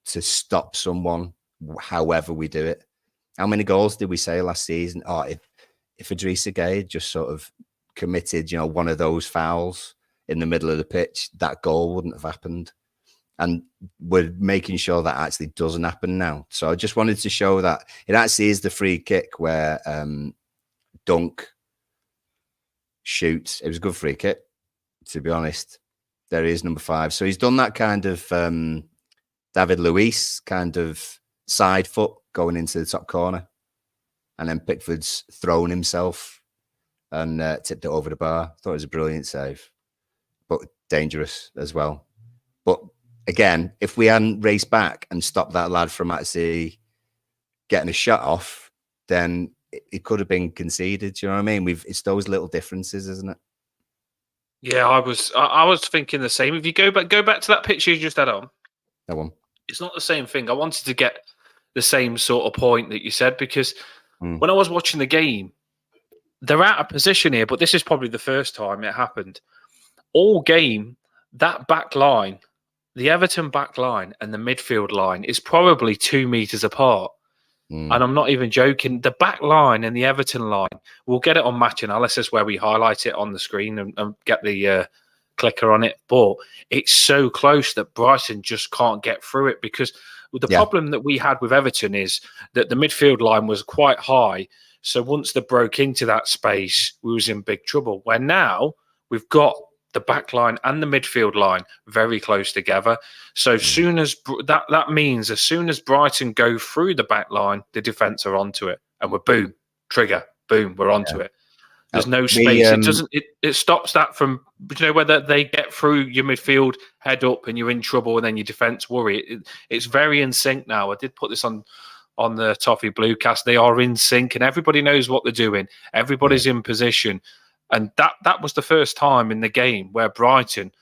to stop someone, however we do it. How many goals did we say last season? Oh, if Idrissa Gueye had just sort of committed, one of those fouls in the middle of the pitch, that goal wouldn't have happened. And we're making sure that actually doesn't happen now. So I just wanted to show that it actually is the free kick where Dunk shoots. It was a good free kick, to be honest. There he is, number 5. So he's done that kind of David Luiz kind of side foot going into the top corner. And then Pickford's thrown himself and tipped it over the bar. Thought it was a brilliant save, but dangerous as well. But again, if we hadn't raced back and stopped that lad from actually getting a shot off, then it could have been conceded. Do you know what I mean? It's those little differences, isn't it? Yeah, I was thinking the same. If you go back to that picture you just had on, That one. it's not the same thing. I wanted to get the same sort of point that you said, because when I was watching the game, they're out of position here, but this is probably the first time it happened. All game, that back line, the Everton back line and the midfield line is probably 2 meters apart. And I'm not even joking. The back line and the Everton line, we'll get it on match analysis where we highlight it on the screen and get the clicker on it. But it's so close that Brighton just can't get through it, because the problem that we had with Everton is that the midfield line was quite high. So once they broke into that space, we was in big trouble. Where now we've got the back line and the midfield line very close together. So soon as that means as soon as Brighton go through the back line, the defence are onto it, and we're boom, trigger, boom, we're onto it. There's no space. It stops that from, whether they get through your midfield, head up, and you're in trouble, and then your defence worry. It's very in sync now. I did put this on the Toffee Bluecast. They are in sync, and everybody knows what they're doing. Everybody's in position. And that was the first time in the game where Brighton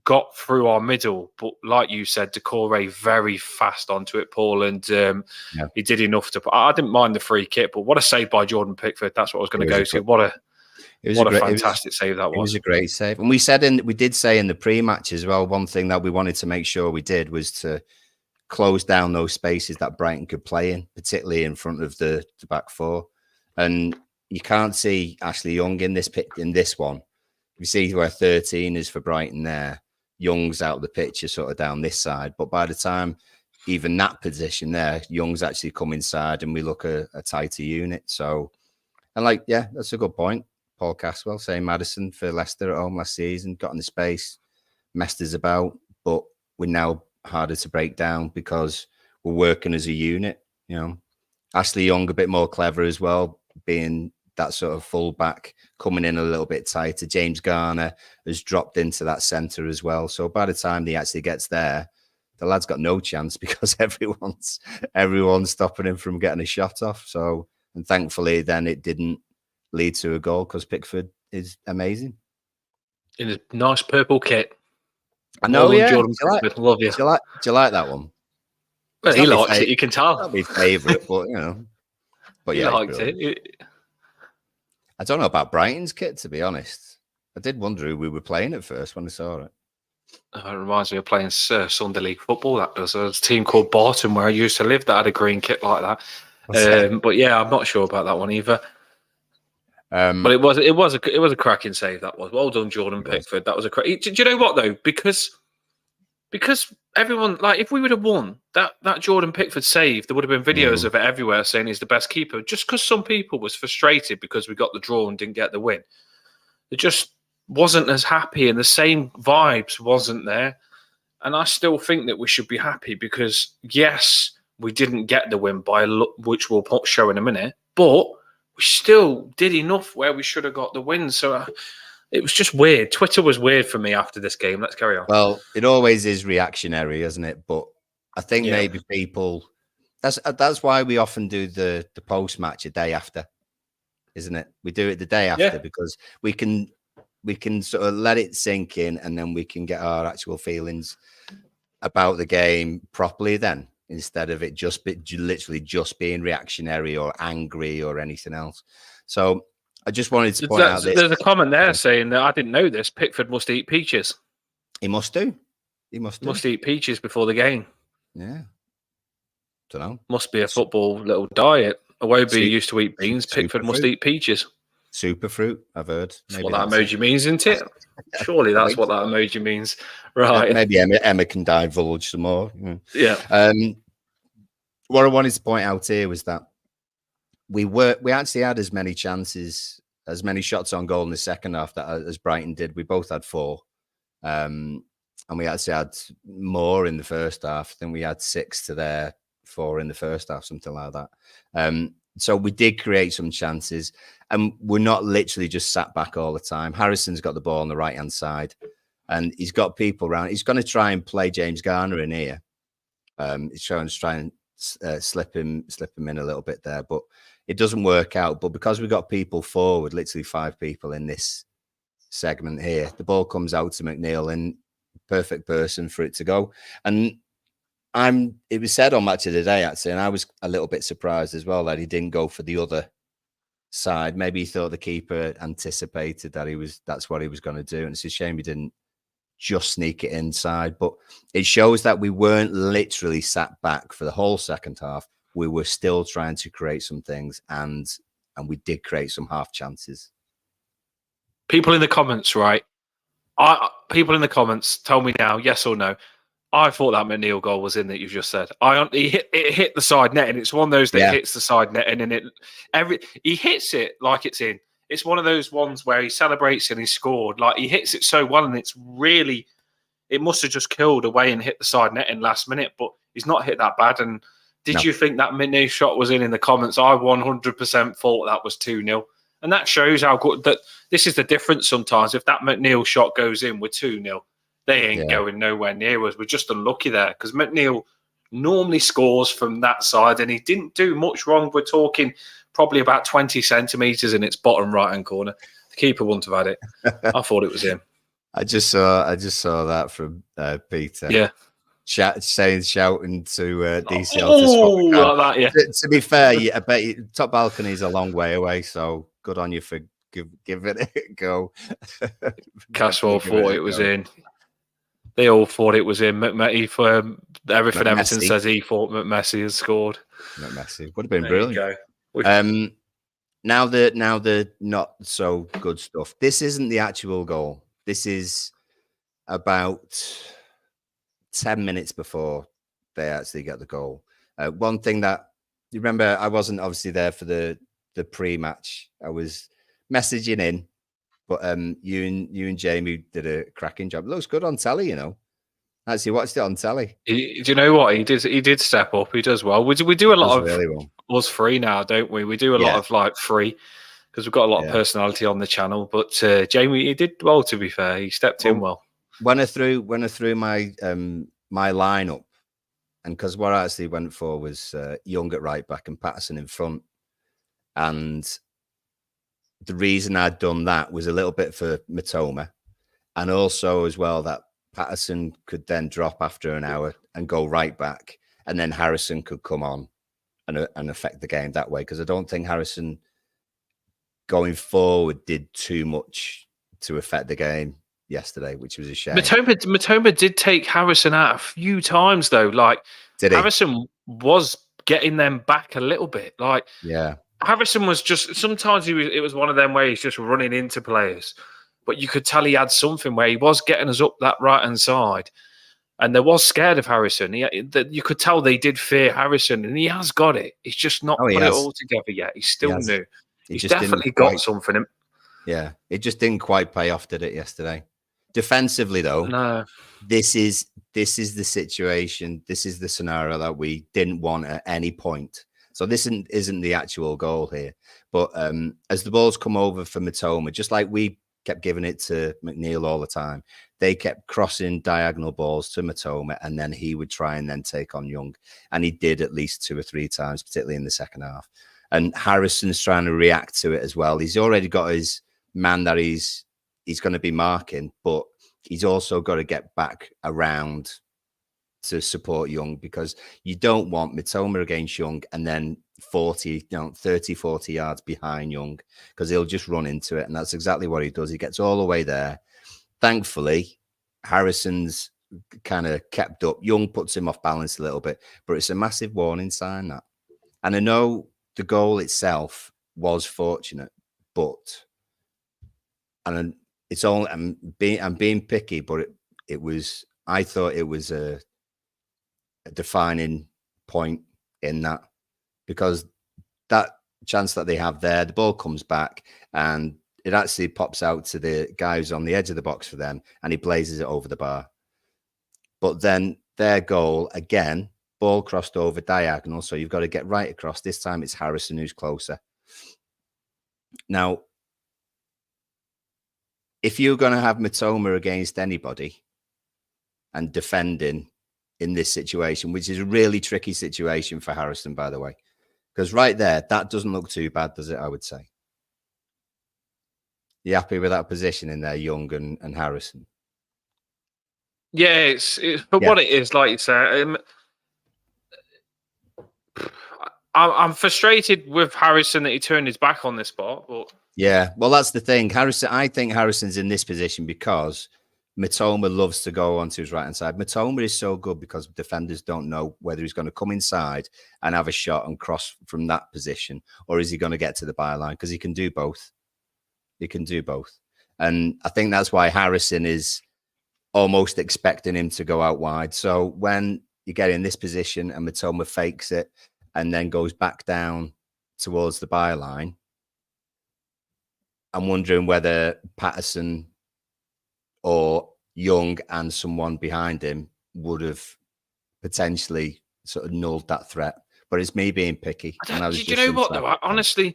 got through our middle. But like you said, Decore very fast onto it, Paul, and he did enough to. I didn't mind the free kick, but what a save by Jordan Pickford! That's what I was going to go to. What a fantastic save that was. It was a great save, and we did say in the pre-match as well. One thing that we wanted to make sure we did was to close down those spaces that Brighton could play in, particularly in front of the back 4, and you can't see Ashley Young in this one. You see where 13 is for Brighton there. Young's out of the picture, sort of down this side. But by the time even that position there, Young's actually come inside and we look a tighter unit. So, and that's a good point. Paul Caswell saying Maddison for Leicester at home last season, got in the space, messed us about, but we're now harder to break down because we're working as a unit. Ashley Young a bit more clever as well, being that sort of fullback, coming in a little bit tighter. James Garner has dropped into that centre as well. So by the time he actually gets there, the lad's got no chance because everyone's stopping him from getting a shot off. So, and thankfully then it didn't lead to a goal because Pickford is amazing. In a nice purple kit. I know, Jordan Pickford, love you. Do you like that one? Well, he likes it, you can tell. Not my favourite, but But he liked it. I don't know about Brighton's kit, to be honest. I did wonder who we were playing at first when I saw it. It reminds me of playing Sunday League football. That does. There's a team called Barton where I used to live that had a green kit like that. But yeah, I'm not sure about that one either. But it was a cracking save. That was well done, Jordan Pickford. That was a crack. Do you know what though? Because everyone, like, if we would have won that Jordan Pickford save, there would have been videos of it everywhere saying he's the best keeper. Just because some people was frustrated because we got the draw and didn't get the win. It just wasn't as happy, and the same vibes wasn't there. And I still think that we should be happy because, yes, we didn't get the win by a look, which we'll show in a minute, but we still did enough where we should have got the win. So it was just weird. Twitter was weird for me after this game. Let's carry on. Well, it always is reactionary, isn't it? But I think maybe people, that's why we often do the post-match a day after, isn't it? We do it the day after because we can sort of let it sink in, and then we can get our actual feelings about the game properly then, instead of it literally just being reactionary or angry or anything else. So I just wanted to point out this. There's a comment there saying that I didn't know this. Pickford must eat peaches. He must do. He must eat peaches before the game. Yeah. Don't know. Must be a football little diet. Iwobi used to eat beans. Pickford must eat peaches. Superfruit, I've heard. That's what that emoji means, isn't it? Surely that's what that emoji means. Right. Maybe Emma can divulge some more. Yeah. What I wanted to point out here was that we actually had as many chances, as many shots on goal in the second half as Brighton did. We both had 4. And we actually had more in the first half. Then we had 6 to their 4 in the first half, something like that. So we did create some chances, and we're not literally just sat back all the time. Harrison's got the ball on the right-hand side, and he's got people around. He's going to try and play James Garner in here. He's trying and slip him in a little bit there, but it doesn't work out. But because we've got people forward, literally 5 people in this segment here, the ball comes out to McNeil, and perfect person for it to go. And it was said on Match of the Day, actually, and I was a little bit surprised as well that he didn't go for the other side. Maybe he thought the keeper anticipated that's what he was going to do. And it's a shame he didn't just sneak it inside. But it shows that we weren't literally sat back for the whole second half. We were still trying to create some things, and we did create some half chances. People in the comments, right? People in the comments, tell me now, yes or no. I thought that McNeil goal was in that you've just said. It hit the side net, and it's one of those that hits the side net, and then he hits it like it's in. It's one of those ones where he celebrates and he scored. Like, he hits it so well, and it must have just killed away and hit the side net in last minute, but he's not hit that bad. And did you think that McNeil shot was in the comments? I 100% thought that was 2-0. And that shows how good that this is the difference sometimes. If that McNeil shot goes in with 2-0, they ain't going nowhere near us. We're just unlucky there because McNeil normally scores from that side, and he didn't do much wrong. We're talking probably about 20 centimetres in its bottom right-hand corner. The keeper wouldn't have had it. I thought it was him. I just saw that from Peter. Yeah. Shouting to DCL like that, to be fair, I bet top balcony is a long way away, so good on you for giving it a go. Caswell thought it was in. They all thought it was in. McMessi for everything Everton says he thought McMessi has scored. McMessi would have been brilliant. Now the not so good stuff. This isn't the actual goal. This is about 10 minutes before they actually get the goal. One thing that you remember, I wasn't obviously there for the pre-match. I was messaging in, but you and Jamie did a cracking job. It looks good on telly, you know. Actually watched it on telly. Do you know what? He did step up. He does well. We do a lot of really well. Us free now, don't we? We do a lot of like free because we've got a lot of personality on the channel. But Jamie, he did well, to be fair. He stepped in well. When I threw my my lineup, and because what I actually went for was Young at right back and Patterson in front, and the reason I'd done that was a little bit for Matoma, and also as well that Patterson could then drop after an hour and go right back, and then Harrison could come on and affect the game that way, because I don't think Harrison going forward did too much to affect the game yesterday, which was a shame. Matoma did take Harrison out a few times though. Like, Harrison was getting them back a little bit. Like, Harrison was just sometimes it was one of them where he's just running into players, but you could tell he had something where he was getting us up that right hand side, and they was scared of Harrison. You could tell they did fear Harrison, and he has got it. He's just not put it all together yet. He's still new. He's definitely got something. Yeah, it just didn't quite pay off, did it, yesterday? Defensively, though, No. this is the situation. This is the scenario that we didn't want at any point. So this isn't the actual goal here. But as the balls come over for Matoma, just like we kept giving it to McNeil all the time, they kept crossing diagonal balls to Matoma, and then he would try and then take on Young. And he did at least 2 or 3 times, particularly in the second half. And Harrison's trying to react to it as well. He's already got his man that he's going to be marking, but he's also got to get back around to support Young, because you don't want Mitoma against Young and then 30, 40 yards behind Young, because he'll just run into it. And that's exactly what he does. He gets all the way there. Thankfully, Harrison's kind of kept up. Young puts him off balance a little bit, but it's a massive warning sign, that. And I know the goal itself was fortunate, but and it's all I'm being picky, but it was, I thought it was a defining point in that, because that chance that they have there, the ball comes back and it actually pops out to the guy who's on the edge of the box for them, and he blazes it over the bar. But then their goal again, ball crossed over diagonal, so you've got to get right across. This time it's Harrison who's closer. Now, if you're going to have Mitoma against anybody and defending in this situation, which is a really tricky situation for Harrison, by the way, because right there, that doesn't look too bad, does it? I would say. You happy with that position in there, Young and Harrison? Yeah, it's what it is, like you say. I'm frustrated with Harrison that he turned his back on this spot, but yeah, well, that's the thing. I think Harrison's in this position because Mitoma loves to go onto his right-hand side. Mitoma is so good because defenders don't know whether he's going to come inside and have a shot and cross from that position, or is he going to get to the byline, because he can do both. He can do both. And I think that's why Harrison is almost expecting him to go out wide. So when you get in this position and Mitoma fakes it and then goes back down towards the byline, I'm wondering whether Patterson or Young and someone behind him would have potentially sort of nulled that threat. But it's me being picky. Do you know what, though? Honestly,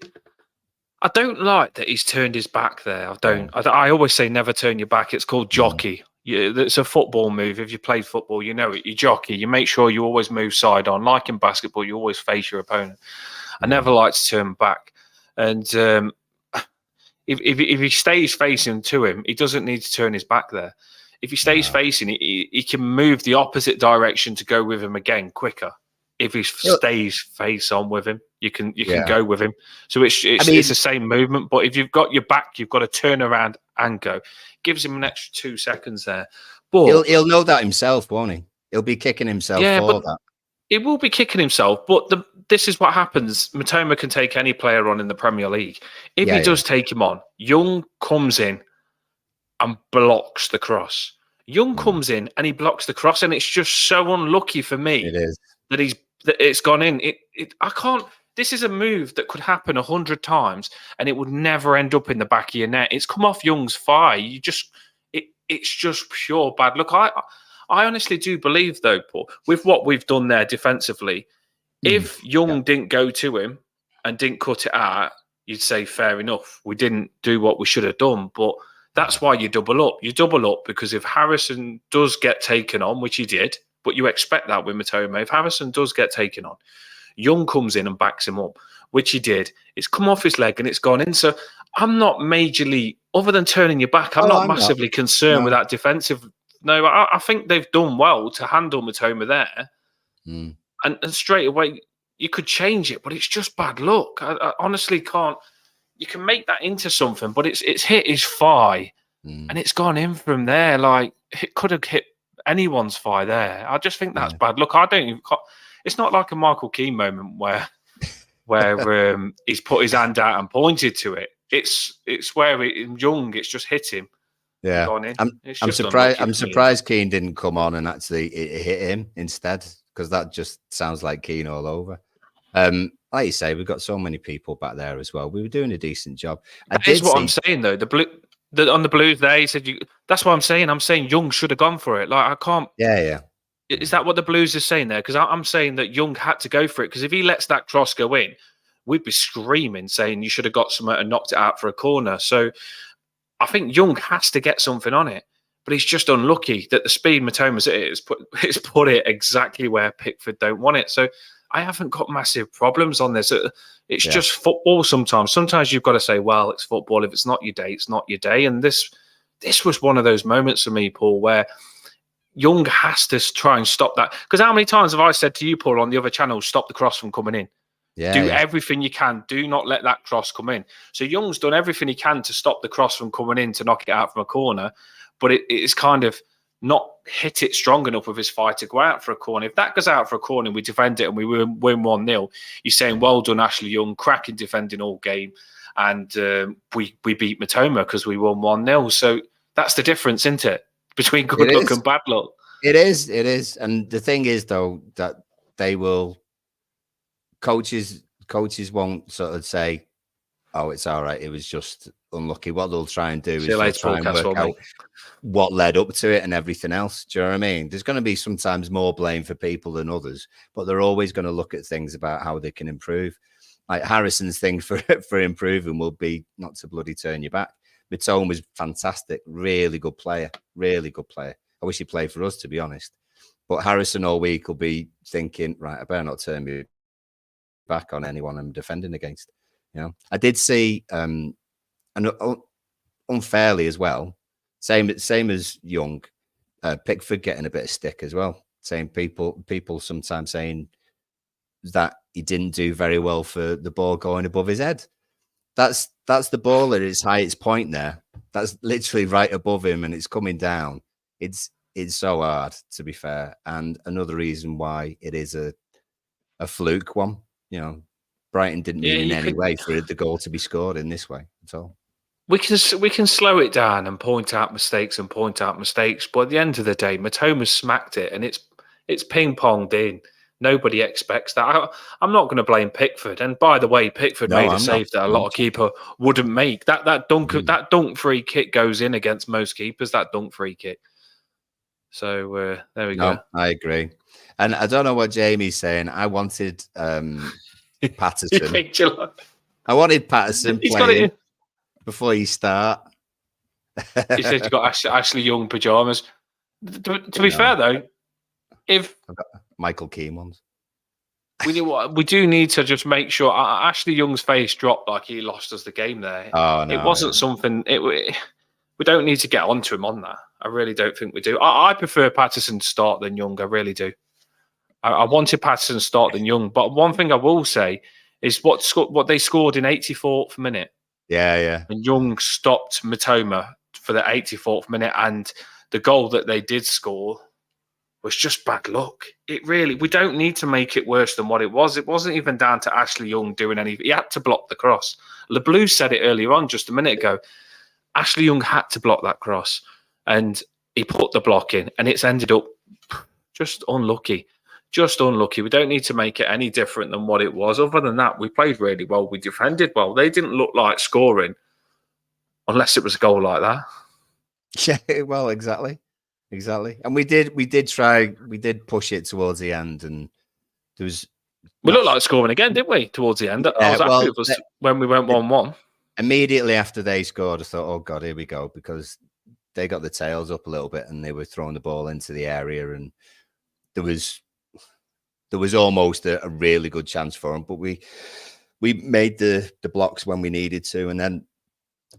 I don't like that he's turned his back there. I always say never turn your back. It's called jockey. It's a football move. If you played football, you know it. You jockey. You make sure you always move side on. Like in basketball, you always face your opponent. I never like to turn back. And if he stays facing to him, he doesn't need to turn his back there. If he stays facing, he can move the opposite direction to go with him again quicker. If he stays face on with him, you can go with him. So it's the same movement. But if you've got your back, you've got to turn around and go. Gives him an extra 2 seconds there. But he'll know that himself, won't he? He'll be kicking himself for that. He will be kicking himself. But this is what happens. Mitoma can take any player on in the Premier League. If he does take him on, Young comes in and blocks the cross. Young comes in and he blocks the cross, and it's just so unlucky for me. It is. That it's gone in. I can't. This is a move that could happen 100 times, and it would never end up in the back of your net. It's come off Young's thigh. It's just pure bad luck. I honestly do believe, though, Paul, with what we've done there defensively, if Young didn't go to him and didn't cut it out, you'd say fair enough. We didn't do what we should have done, but that's why you double up. You double up because if Harrison does get taken on, which he did. But you expect that with Mitoma. If Harrison does get taken on, Young comes in and backs him up, which he did. It's come off his leg and it's gone in. So I'm not majorly, other than turning your back, I'm not massively concerned with that defensive. No, I think they've done well to handle Mitoma there. And straight away, you could change it, but it's just bad luck. I honestly can't. You can make that into something, but it's hit his thigh and it's gone in from there. Like, it could have hit anyone's thigh there. I just think that's bad look. It's not like a Michael Keane moment where he's put his hand out and pointed to it. It's where Young, it's just hit him. Yeah, gone in. I'm surprised. I'm surprised Keane didn't come on and actually it hit him instead, because that just sounds like Keane all over. like you say, we've got so many people back there as well. We were doing a decent job. That is what I'm saying, though. On the Blues, they said you. That's what I'm saying. I'm saying Young should have gone for it. Like I can't. Yeah. Is that what the Blues is saying there? Because I'm saying that Young had to go for it. Because if he lets that cross go in, we'd be screaming, saying you should have got somewhere and knocked it out for a corner. So I think Young has to get something on it. But he's just unlucky that the speed Matoma's it's put it exactly where Pickford don't want it. So I haven't got massive problems on this. It's just football sometimes. Sometimes you've got to say, well, it's football. If it's not your day, it's not your day. And this was one of those moments for me, Paul, where Young has to try and stop that. Because how many times have I said to you, Paul, on the other channel, stop the cross from coming in? Do everything you can. Do not let that cross come in. So Young's done everything he can to stop the cross from coming in, to knock it out from a corner. But it's kind of not hit it strong enough with his fight to go out for a corner. If that goes out for a corner and we defend it and we win 1-0, you're saying, well done, Ashley Young, cracking defending all game. And we beat Matoma because we won 1-0. So that's the difference, isn't it? Between good luck and bad luck. It is. And the thing is, though, that they will, coaches won't sort of say, oh, it's all right, it was just unlucky. What they'll try and do is try and work out what led up to it and everything else. Do you know what I mean? There's going to be sometimes more blame for people than others, but they're always going to look at things about how they can improve. Like Harrison's thing for improving will be not to bloody turn your back. Mitome was fantastic, really good player. I wish he played for us, to be honest. But Harrison all week will be thinking, right, I better not turn me back on anyone I'm defending against. You know, I did see, and unfairly as well, same as Young, Pickford getting a bit of stick as well. Saying people sometimes saying that he didn't do very well for the ball going above his head. That's the ball at its highest point there. That's literally right above him, and it's coming down. It's so hard, to be fair, and another reason why it is a fluke one. You know, Brighton didn't mean in any way for the goal to be scored in this way at all. We can slow it down and point out mistakes, but at the end of the day, Matoma smacked it, and it's ping-ponged in. Nobody expects that. I'm not going to blame Pickford. And by the way, Pickford made a save that a lot of keeper wouldn't make. That dunk free kick goes in against most keepers. That dunk free kick. So there we go. I agree. And I don't know what Jamie's saying. I wanted Patterson. I wanted Patterson playing before you start. He said you got Ashley Young pajamas. To be fair though, if Michael Keane ones, we do need to just make sure Ashley Young's face dropped like he lost us the game there. Oh no, it wasn't something. We don't need to get onto him on that. I really don't think we do. I prefer Patterson to start than Young. I really do. I wanted Patterson to start than Young. But one thing I will say is what they scored in 84th minute. Yeah. And Young stopped Matoma for the 84th minute. And the goal that they did score was just bad luck. We don't need to make it worse than what it was. It wasn't even down to Ashley Young doing anything. He had to block the cross. LeBlue said it earlier on just a minute ago. Ashley Young had to block that cross. And he put the block in. And it's ended up just unlucky. Just unlucky. We don't need to make it any different than what it was. Other than that, we played really well. We defended well. They didn't look like scoring unless it was a goal like that. Yeah, well, exactly. And we did push it towards the end, and there was. We looked like scoring again, didn't we? Towards the end, I was happy with us when we went 1-1. Immediately after they scored, I thought, "Oh God, here we go," because they got the tails up a little bit and they were throwing the ball into the area, and there was almost a really good chance for them, but we made the blocks when we needed to, and then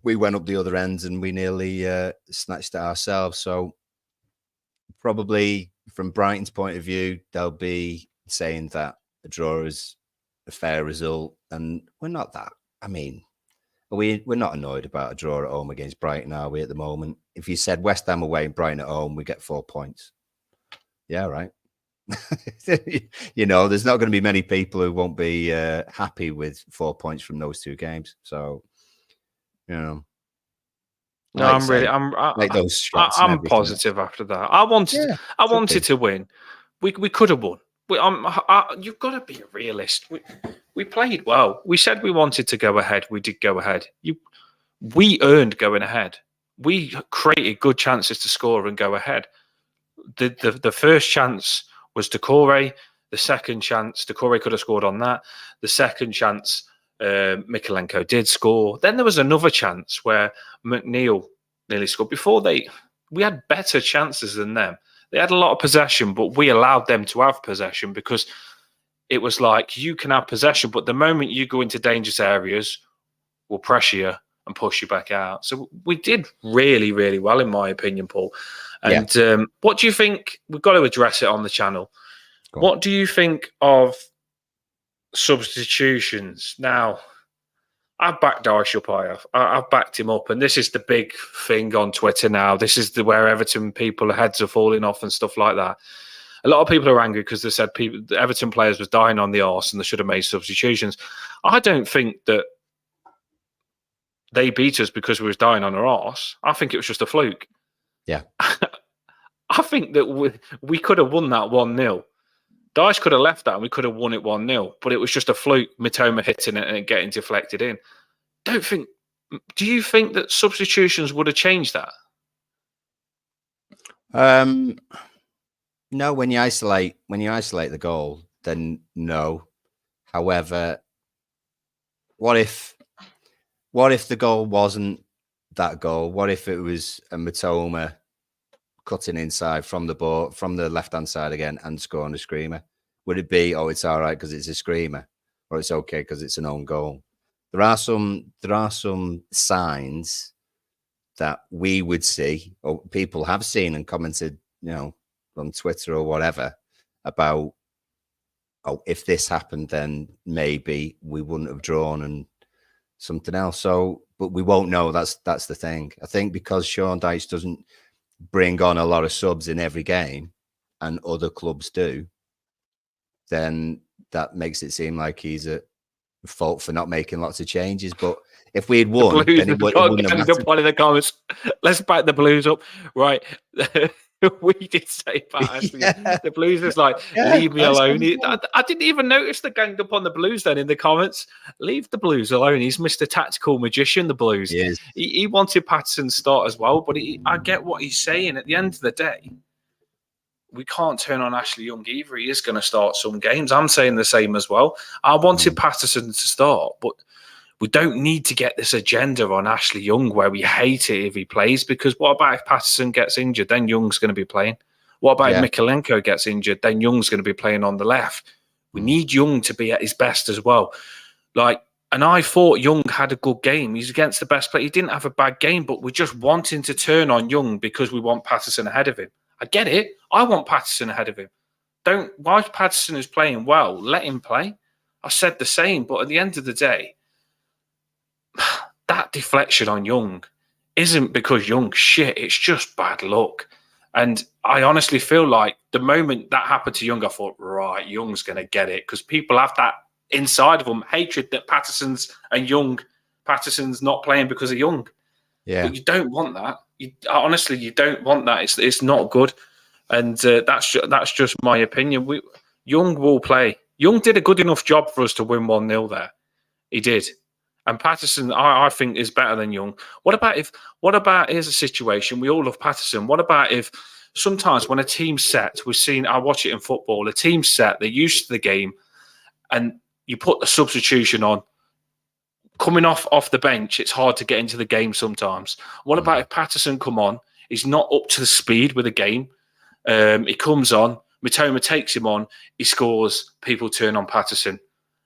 we went up the other ends and we nearly snatched it ourselves. So probably from Brighton's point of view, they'll be saying that a draw is a fair result, and we're not that. I mean, we're not annoyed about a draw at home against Brighton, are we, at the moment? If you said West Ham away and Brighton at home, we get 4 points. Yeah, right. You know, there's not going to be many people who won't be happy with 4 points from those two games. So, you know, no, I'm positive after that. I wanted to win. We could have won. You've got to be a realist. We played well. We said we wanted to go ahead. We did go ahead. We earned going ahead. We created good chances to score and go ahead. The first chance was Decore. The second chance, Decore could have scored on that. The second chance, Mikalenko did score. Then there was another chance where McNeil nearly scored. We had better chances than them. They had a lot of possession, but we allowed them to have possession because it was like, you can have possession, but the moment you go into dangerous areas, we'll pressure you and push you back out. So we did really, really well, in my opinion, Paul. And what do you think? We've got to address it on the channel. What do you think of substitutions? Now, I've backed Dyche up. I've backed him up, and this is the big thing on Twitter now. This is where Everton people heads are falling off and stuff like that. A lot of people are angry because they said the Everton players was dying on the arse and they should have made substitutions. I don't think that they beat us because we was dying on our arse. I think it was just a fluke. Yeah. I think that we could have won that 1-0. Dyche could have left that and we could have won it 1-0, but it was just a fluke, Mitoma hitting it and it getting deflected in. Do you think that substitutions would have changed that? No, when you isolate the goal, then no. However, what if the goal wasn't that goal? What if it was a Mitoma cutting inside from the left-hand side again and scoring a screamer? Would it be, oh, it's all right because it's a screamer, or it's okay because it's an own goal? There are some signs that we would see, or people have seen and commented, on Twitter or whatever, about, oh, if this happened, then maybe we wouldn't have drawn and something else. So, but we won't know. That's the thing. I think because Sean Dyche doesn't bring on a lot of subs in every game, and other clubs do, then that makes it seem like he's at fault for not making lots of changes. But if we had won, then it wouldn't have mattered. One in the comments. Let's back the Blues up, right? We did say that, actually. The Blues is like, leave me alone. I didn't even notice the ganged up on the Blues then in the comments. Leave the Blues alone. He's Mr. Tactical Magician, the Blues. He wanted Patterson to start as well, but I get what he's saying. At the end of the day, we can't turn on Ashley Young either. He is going to start some games. I'm saying the same as well. I wanted Patterson to start, but we don't need to get this agenda on Ashley Young where we hate it if he plays, because what about if Patterson gets injured? Then Young's going to be playing. What about if Mikalenko gets injured? Then Young's going to be playing on the left. We need Young to be at his best as well. And I thought Young had a good game. He's against the best player. He didn't have a bad game, but we're just wanting to turn on Young because we want Patterson ahead of him. I get it. I want Patterson ahead of him. While Patterson is playing well, let him play. I said the same, but at the end of the day, that deflection on Young isn't because Young's shit. It's just bad luck. And I honestly feel like the moment that happened to Young, I thought, right, Young's going to get it, because people have that inside of them hatred that Patterson's not playing because of Young. Yeah, but you don't want that. Honestly, you don't want that. It's not good, and that's just my opinion. Young will play. Young did a good enough job for us to win 1-0 there. He did. And Patterson, I think, is better than Young. What about here's a situation, we all love Patterson. What about if sometimes when a team's set, I watch it in football, a team's set, they're used to the game, and you put the substitution on, coming off the bench, it's hard to get into the game sometimes. What about if Patterson come on, he's not up to the speed with the game, he comes on, Mitoma takes him on, he scores, people turn on Patterson.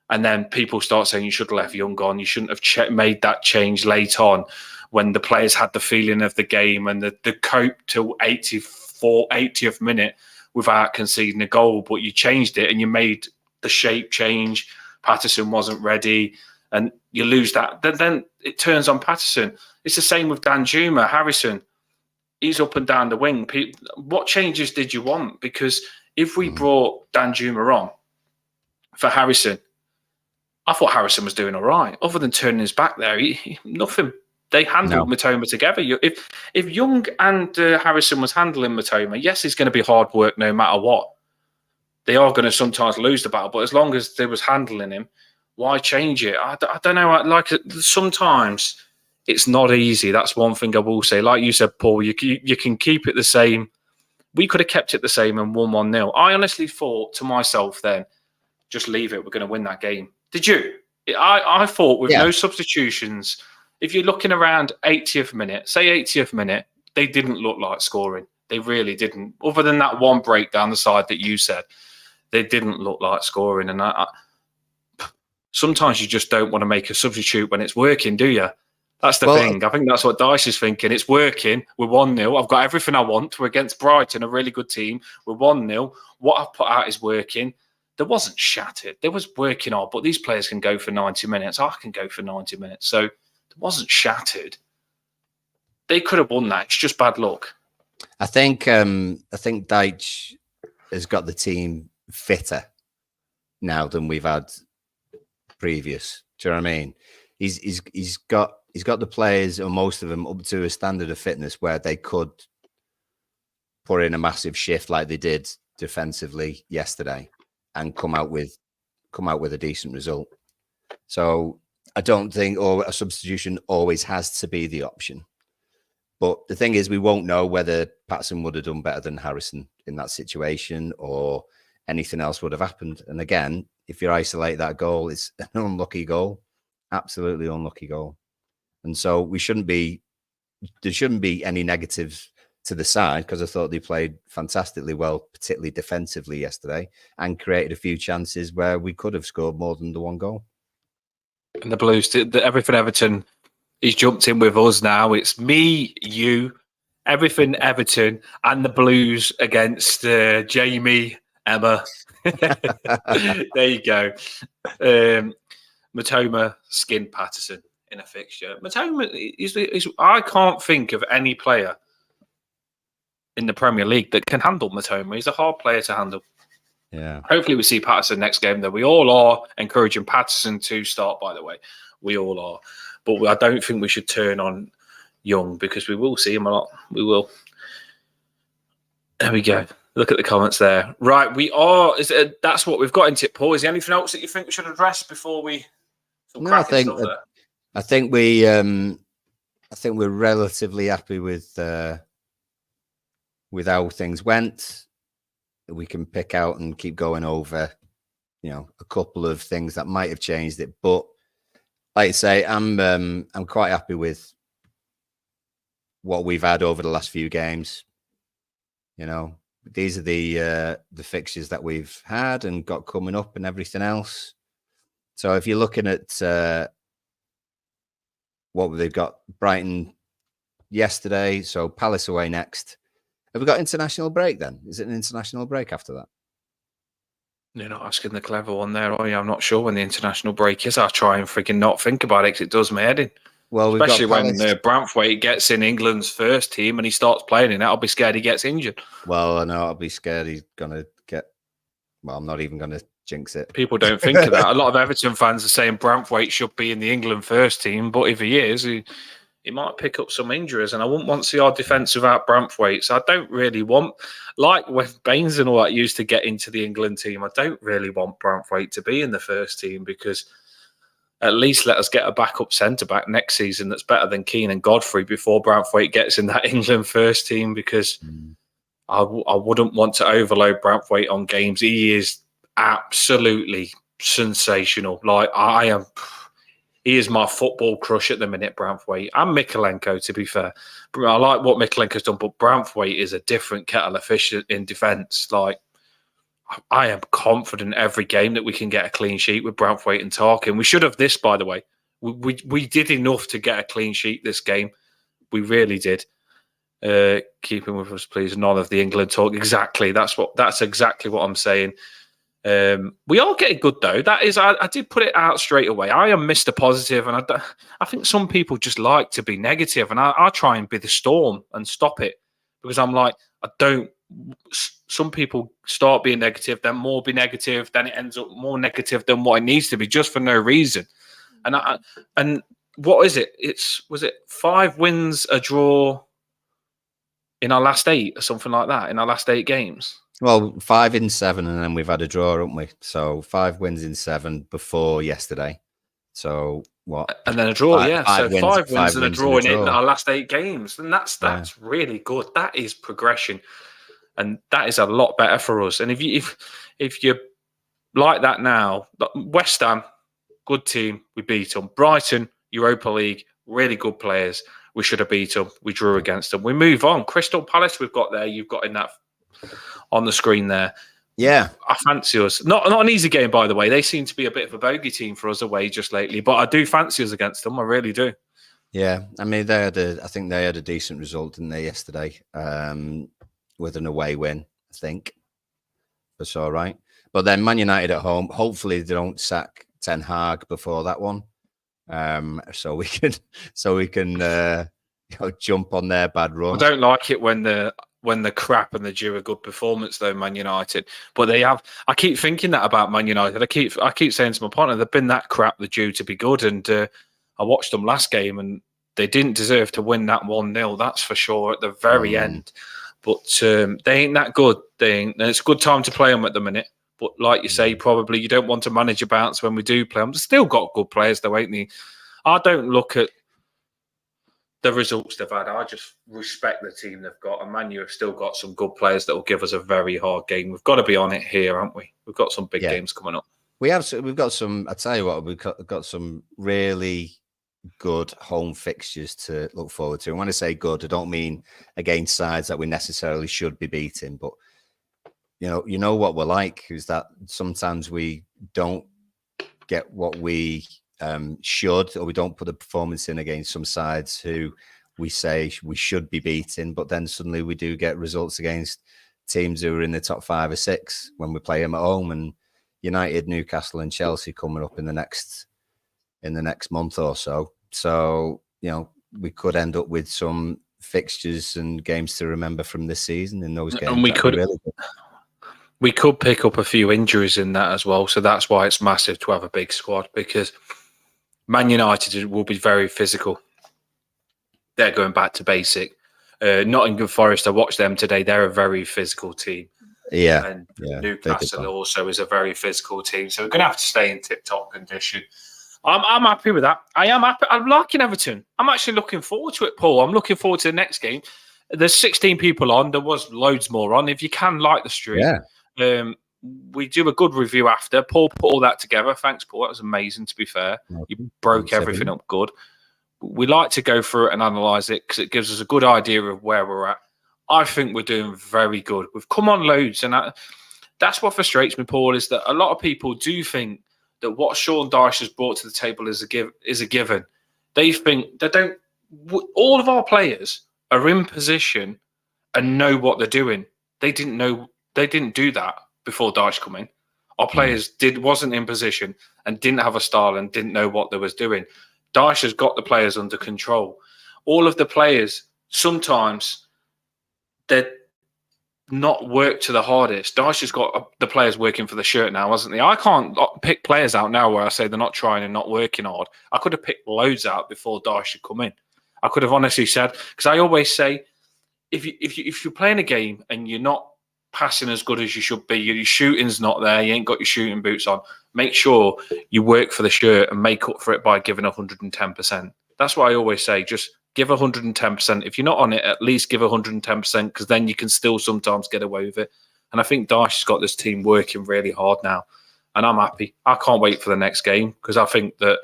And then people start saying you should have left Young on. You shouldn't have made that change late on when the players had the feeling of the game and the cope till 80th minute without conceding a goal. But you changed it and you made the shape change. Patterson wasn't ready and you lose that. Then it turns on Patterson. It's the same with Danjuma, Harrison. He's up and down the wing. What changes did you want? Because if we brought Danjuma on for Harrison, I thought Harrison was doing all right. Other than turning his back there, nothing. They handled Mitoma together. If Young and Harrison was handling Mitoma, yes, it's going to be hard work no matter what. they are going to sometimes lose the battle. But as long as they was handling him, why change it? I don't know. Like sometimes it's not easy. That's one thing I will say. Like you said, Paul, you can keep it the same. We could have kept it the same and won 1-0. I honestly thought to myself then, just leave it. We're going to win that game. Did you? I thought with no substitutions, if you're looking around 80th minute, say 80th minute, they didn't look like scoring. They really didn't. Other than that one break down the side that you said, they didn't look like scoring. And sometimes you just don't want to make a substitute when it's working, do you? That's the thing. I think that's what Dice is thinking. It's working. We're 1-0. I've got everything I want. We're against Brighton, a really good team. We're 1-0. What I've put out is working. There wasn't shattered. There was working hard, but these players can go for 90 minutes. I can go for 90 minutes. So it wasn't shattered. They could have won that. It's just bad luck. I think Deitch has got the team fitter now than we've had previous. Do you know what I mean? He's got the players, or most of them, up to a standard of fitness where they could put in a massive shift like they did defensively yesterday and come out with a decent result. So I don't think a substitution always has to be the option. But the thing is, we won't know whether Patterson would have done better than Harrison in that situation or anything else would have happened. And again, if you isolate that goal, it's an unlucky goal, absolutely unlucky goal. And so there shouldn't be any negatives to the side, because I thought they played fantastically well, particularly defensively yesterday, and created a few chances where we could have scored more than the one goal. And the Blues, everything Everton, he's jumped in with us now. It's me, you, everything Everton, and the Blues against Jamie, Emma. There you go. Matoma skinned Patterson in a fixture. Matoma is I can't think of any player in the Premier League that can handle Matoma. He's a hard player to handle. Yeah. Hopefully we see Patterson next game, though. We all are encouraging Patterson to start, by the way. We all are. But I don't think we should turn on Young, because we will see him a lot. We will. There we go. Look at the comments there. Right, we are. That's what we've got into it, Paul. Is there anything else that you think we should address before we? No, I think we're relatively happy with how things went. We can pick out and keep going over, a couple of things that might have changed it. But like I say, I'm quite happy with what we've had over the last few games. These are the fixtures that we've had and got coming up and everything else. So if you're looking at what they've got, Brighton yesterday, so Palace away next. Have we got international break then? Is it an international break after that? You're not asking the clever one there, are you? I'm not sure when the international break is. I'll try and freaking not think about it, because it does my head in. Well, especially when Branthwaite gets in England's first team and he starts playing in it, I'll be scared he gets injured. Well, I know, I'll be scared he's going to get... Well, I'm not even going to jinx it. People don't think of that. A lot of Everton fans are saying Branthwaite should be in the England first team, but if he is, he might pick up some injuries, and I wouldn't want to see our defence without Branthwaite. So I don't really want, like when Baines and all that used to get into the England team, I don't really want Branthwaite to be in the first team, because at least let us get a backup centre-back next season that's better than Keane and Godfrey before Branthwaite gets in that England first team, because I wouldn't want to overload Branthwaite on games. He is absolutely sensational. He is my football crush at the minute, Branthwaite. And Mikolenko, to be fair. I like what Mikolenko's done, but Branthwaite is a different kettle of fish in defence. I am confident every game that we can get a clean sheet with Branthwaite and Tarkin. We should have this, by the way. We did enough to get a clean sheet this game. We really did. Keep him with us, please. None of the England talk. Exactly. That's exactly what I'm saying. We are getting good, though. That is, I did put it out straight away. I am Mr. Positive, and I think some people just like to be negative, and I try and be the storm and stop it, because I'm like, some people start being negative, then more be negative, then it ends up more negative than what it needs to be, just for no reason. And what is it? Was it 5 wins, a draw in our last 8 or something like that, in our last 8 games? Well, 5 in 7, and then we've had a draw, haven't we? So 5 wins in 7 before yesterday. So what? And then a draw, yeah. So wins, 5 wins and a draw in our last 8 games. And that's Yeah. really good. That is progression. And that is a lot better for us. And if you like that now, West Ham, good team, we beat them. Brighton, Europa League, really good players. We should have beat them. We drew against them. We move on. Crystal Palace, we've got there. You've got in that on the screen there. Yeah. I fancy us. Not an easy game, by the way. They seem to be a bit of a bogey team for us away just lately, but I do fancy us against them. I really do. Yeah. I mean, I think they had a decent result, didn't they, yesterday, with an away win, I think. That's all right. But then Man United at home, hopefully they don't sack Ten Hag before that one. So we can jump on their bad run. I don't like it when the crap and the due a good performance though, Man United. But they have. I keep thinking that about Man United. I keep saying to my partner, they've been that crap, the due to be good. And I watched them last game, and they didn't deserve to win that 1-0. That's for sure at the very end. But they ain't that good. And it's a good time to play them at the minute. But like you say, probably you don't want to manage a bounce when we do play them. They've still got good players though, ain't they? I don't look at the results they've had. I just respect the team they've got. And Man U have still got some good players that will give us a very hard game. We've got to be on it here, haven't we? We've got some big games coming up. We've got some, I tell you what, we've got some really good home fixtures to look forward to. And when I say good, I don't mean against sides that we necessarily should be beating, but you know what we're like is that sometimes we don't get what we should, or we don't put a performance in against some sides who we say we should be beating, but then suddenly we do get results against teams who are in the top 5 or 6 when we play them at home. And United, Newcastle, and Chelsea coming up in the next month or so. So we could end up with some fixtures and games to remember from this season in those games. And we could pick up a few injuries in that as well. So that's why it's massive to have a big squad, because Man United will be very physical. They're going back to basic. Nottingham Forest, I watched them today. They're a very physical team. Yeah. And Newcastle also is a very physical team. So we're going to have to stay in tip-top condition. I'm happy with that. I am happy. I'm liking Everton. I'm actually looking forward to it, Paul. I'm looking forward to the next game. There's 16 people on. There was loads more on. If you can like the stream, we do a good review after. Paul put all that together. Thanks, Paul. That was amazing, to be fair. You broke everything up good. We like to go through it and analyse it because it gives us a good idea of where we're at. I think we're doing very good. We've come on loads, and that's what frustrates me, Paul, is that a lot of people do think that what Sean Dyche has brought to the table is a given. They think they don't. All of our players are in position and know what they're doing. They didn't know. They didn't do that before Dyche come in. Our players wasn't in position and didn't have a style and didn't know what they was doing. Dyche has got the players under control. All of the players, sometimes they're not worked to the hardest. Dyche has got the players working for the shirt now, hasn't he? I can't pick players out now where I say they're not trying and not working hard. I could have picked loads out before Dyche had come in. I could have honestly said, because I always say, if you're playing a game and you're not passing as good as you should be, your shooting's not there, you ain't got your shooting boots on, make sure you work for the shirt and make up for it by giving 110%. That's what I always say. Just give 110%. If you're not on it, at least give 110%, because then you can still sometimes get away with it. And I think Dyche's got this team working really hard now, and I'm happy. I can't wait for the next game, because I think that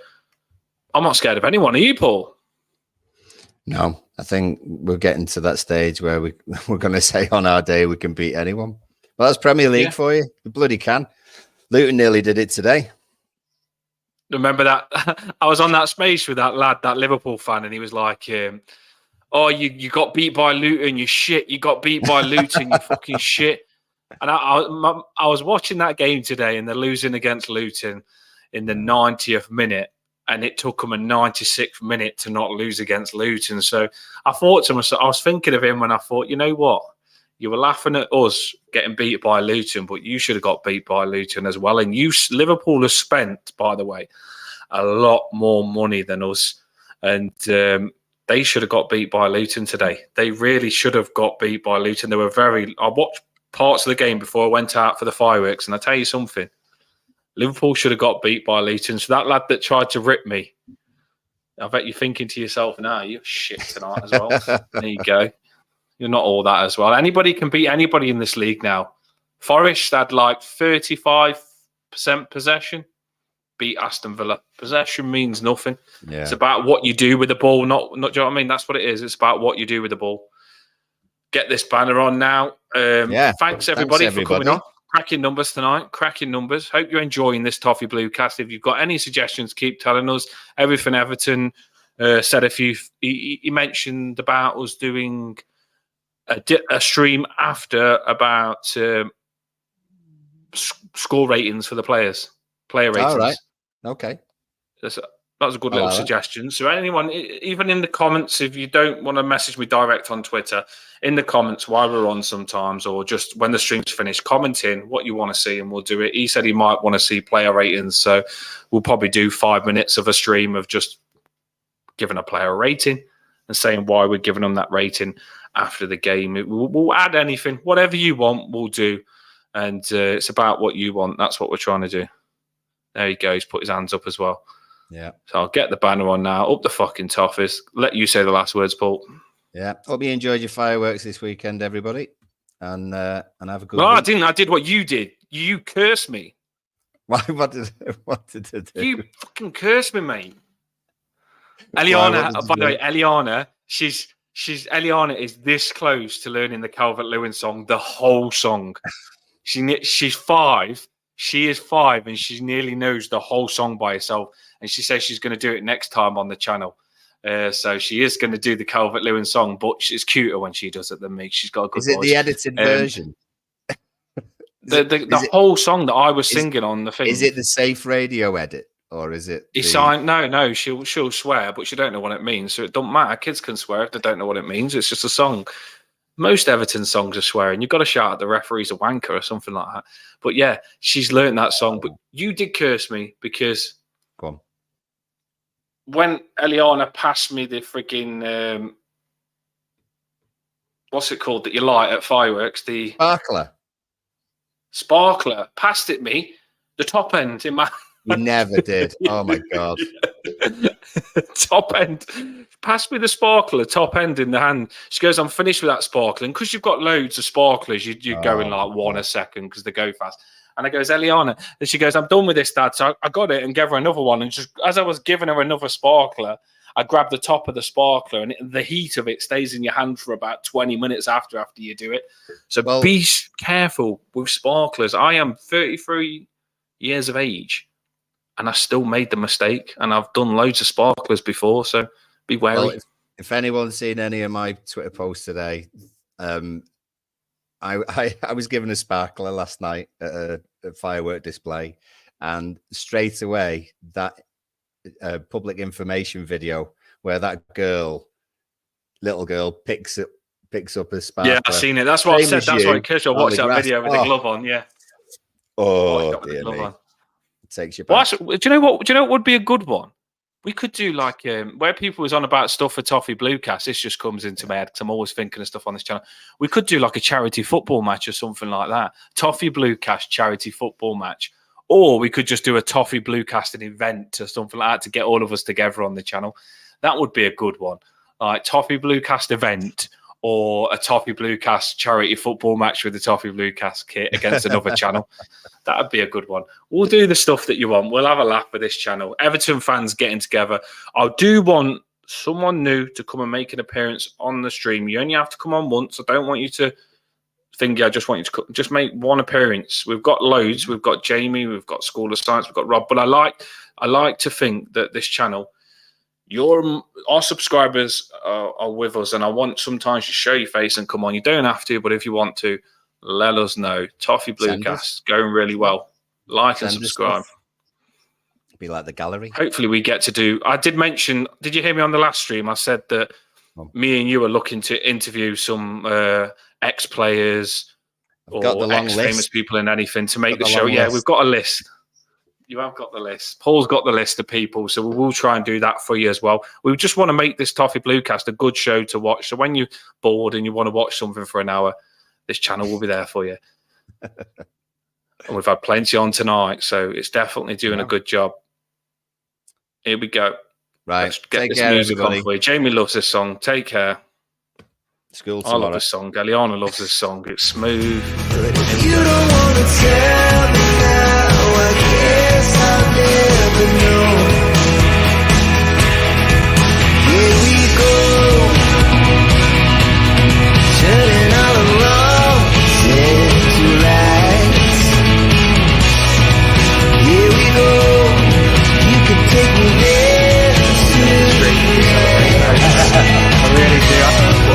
I'm not scared of anyone. Are you, Paul? No, I think we're getting to that stage where we're going to say on our day we can beat anyone. Well, that's Premier League for you. We bloody can. Luton nearly did it today. Remember that? I was on that space with that lad, that Liverpool fan, and he was like, oh, you got beat by Luton, you shit. You got beat by Luton, you fucking shit. And I was watching that game today, and they're losing against Luton in the 90th minute. And it took them a 96th minute to not lose against Luton. So I thought to myself, I was thinking of him when I thought, you know what? You were laughing at us getting beat by Luton, but you should have got beat by Luton as well. And Liverpool has spent, by the way, a lot more money than us. And they should have got beat by Luton today. They really should have got beat by Luton. I watched parts of the game before I went out for the fireworks, and I tell you something, Liverpool should have got beat by Luton. So that lad that tried to rip me, I bet you're thinking to yourself, now you're shit tonight as well. There you go. You're not all that as well. Anybody can beat anybody in this league now. Forest had like 35% possession, beat Aston Villa. Possession means nothing. Yeah. It's about what you do with the ball, not do you know what I mean? That's what it is. It's about what you do with the ball. Get this banner on now. Thanks everybody for coming on. Cracking numbers tonight. Cracking numbers. Hope you're enjoying this Toffee Blue cast. If you've got any suggestions, keep telling us. Everything Everton said a few. He mentioned about us doing a stream after about score ratings for the players. Player ratings. All right. Okay. That was a good little suggestion. So anyone, even in the comments, if you don't want to message me direct on Twitter, in the comments while we're on sometimes, or just when the stream's finished, comment in what you want to see and we'll do it. He said he might want to see player ratings. So we'll probably do 5 minutes of a stream of just giving a player a rating and saying why we're giving them that rating after the game. We'll add anything, whatever you want, we'll do. And it's about what you want. That's what we're trying to do. There he goes. Put his hands up as well. Yeah. So I'll get the banner on now. Up the fucking Toffees. Let you say the last words, Paul. Yeah. Hope you enjoyed your fireworks this weekend, everybody. And have a good week. I didn't. I did what you did. You cursed me. What did I do? You fucking cursed me, mate. Eliana, by the way, Eliana, Eliana is this close to learning the Calvert-Lewin song, the whole song. She's 5. She is 5 and she nearly knows the whole song by herself. And she says she's going to do it next time on the channel. So she is going to do the Calvert-Lewin song, but she's cuter when she does it than me. She's got a good voice. Is it the edited version? The whole song that I was singing on the thing. Is it the Safe Radio edit? Or is it? No. She'll swear, but she don't know what it means. So it don't matter. Kids can swear if they don't know what it means. It's just a song. Most Everton songs are swearing. You've got to shout at the referee's a wanker or something like that. But yeah, she's learned that song. But you did curse me because when Eliana passed me the freaking what's it called that you light at fireworks? The sparkler passed it me. The top end in my. You never did. Oh my god. Top end. Pass me the sparkler, top end in the hand. She goes, I'm finished with that sparkling. Because you've got loads of sparklers, you're going like 1 a second because they go fast. And I goes, Eliana. And she goes, I'm done with this, Dad. So I got it and gave her another one. And just as I was giving her another sparkler, I grabbed the top of the sparkler and the heat of it stays in your hand for about 20 minutes after you do it. So be careful with sparklers. I am 33 years of age. And I still made the mistake, and I've done loads of sparklers before, so be wary. Well, if anyone's seen any of my Twitter posts today, I was given a sparkler last night at a firework display, and straight away that public information video where that little girl picks up a sparkler. Yeah, I've seen it. That's what I said. That's why I watched that video with the glove on. Yeah. Oh, dear me. Takes you back. Well, do you know what would be a good one? We could do like where people was on about stuff for Toffee Bluecast. This just comes into my head because I'm always thinking of stuff on this channel. We could do like a charity football match or something like that. Toffee Bluecast charity football match, or we could just do a Toffee Bluecast an event or something like that to get all of us together on the channel. That would be a good one. Like Toffee Bluecast event or a Toffee Bluecast charity football match with the Toffee Bluecast kit against another channel. That would be a good one. We'll do the stuff that you want. We'll have a laugh with this channel. Everton fans getting together. I do want someone new to come and make an appearance on the stream. You only have to come on once. I don't want you to think, I just want you to just make one appearance. We've got loads. We've got Jamie. We've got School of Science. We've got Rob. But I like to think that this channel, our subscribers are with us, and I want sometimes to show your face and come on. You don't have to, but if you want to, let us know. Toffee Bluecast going really well. Like and subscribe. Be like the gallery. Hopefully we get to do. I did mention. Did you hear me on the last stream? I said that me and you are looking to interview some ex-players or ex-famous people in anything to make the show. Yeah, we've got a list. You have got the list. Paul's got the list of people, so we will try and do that for you as well. We just want to make this Toffee Bluecast a good show to watch. So when you're bored and you want to watch something for an hour, this channel will be there for you. And we've had plenty on tonight, so it's definitely doing a good job. Here we go. Right. Let's get Take this care, music everybody. on for you. Jamie loves this song. Take care. School I tomorrow. love this song. Eliana loves this song. It's smooth. You don't wanna tell me now, I can't.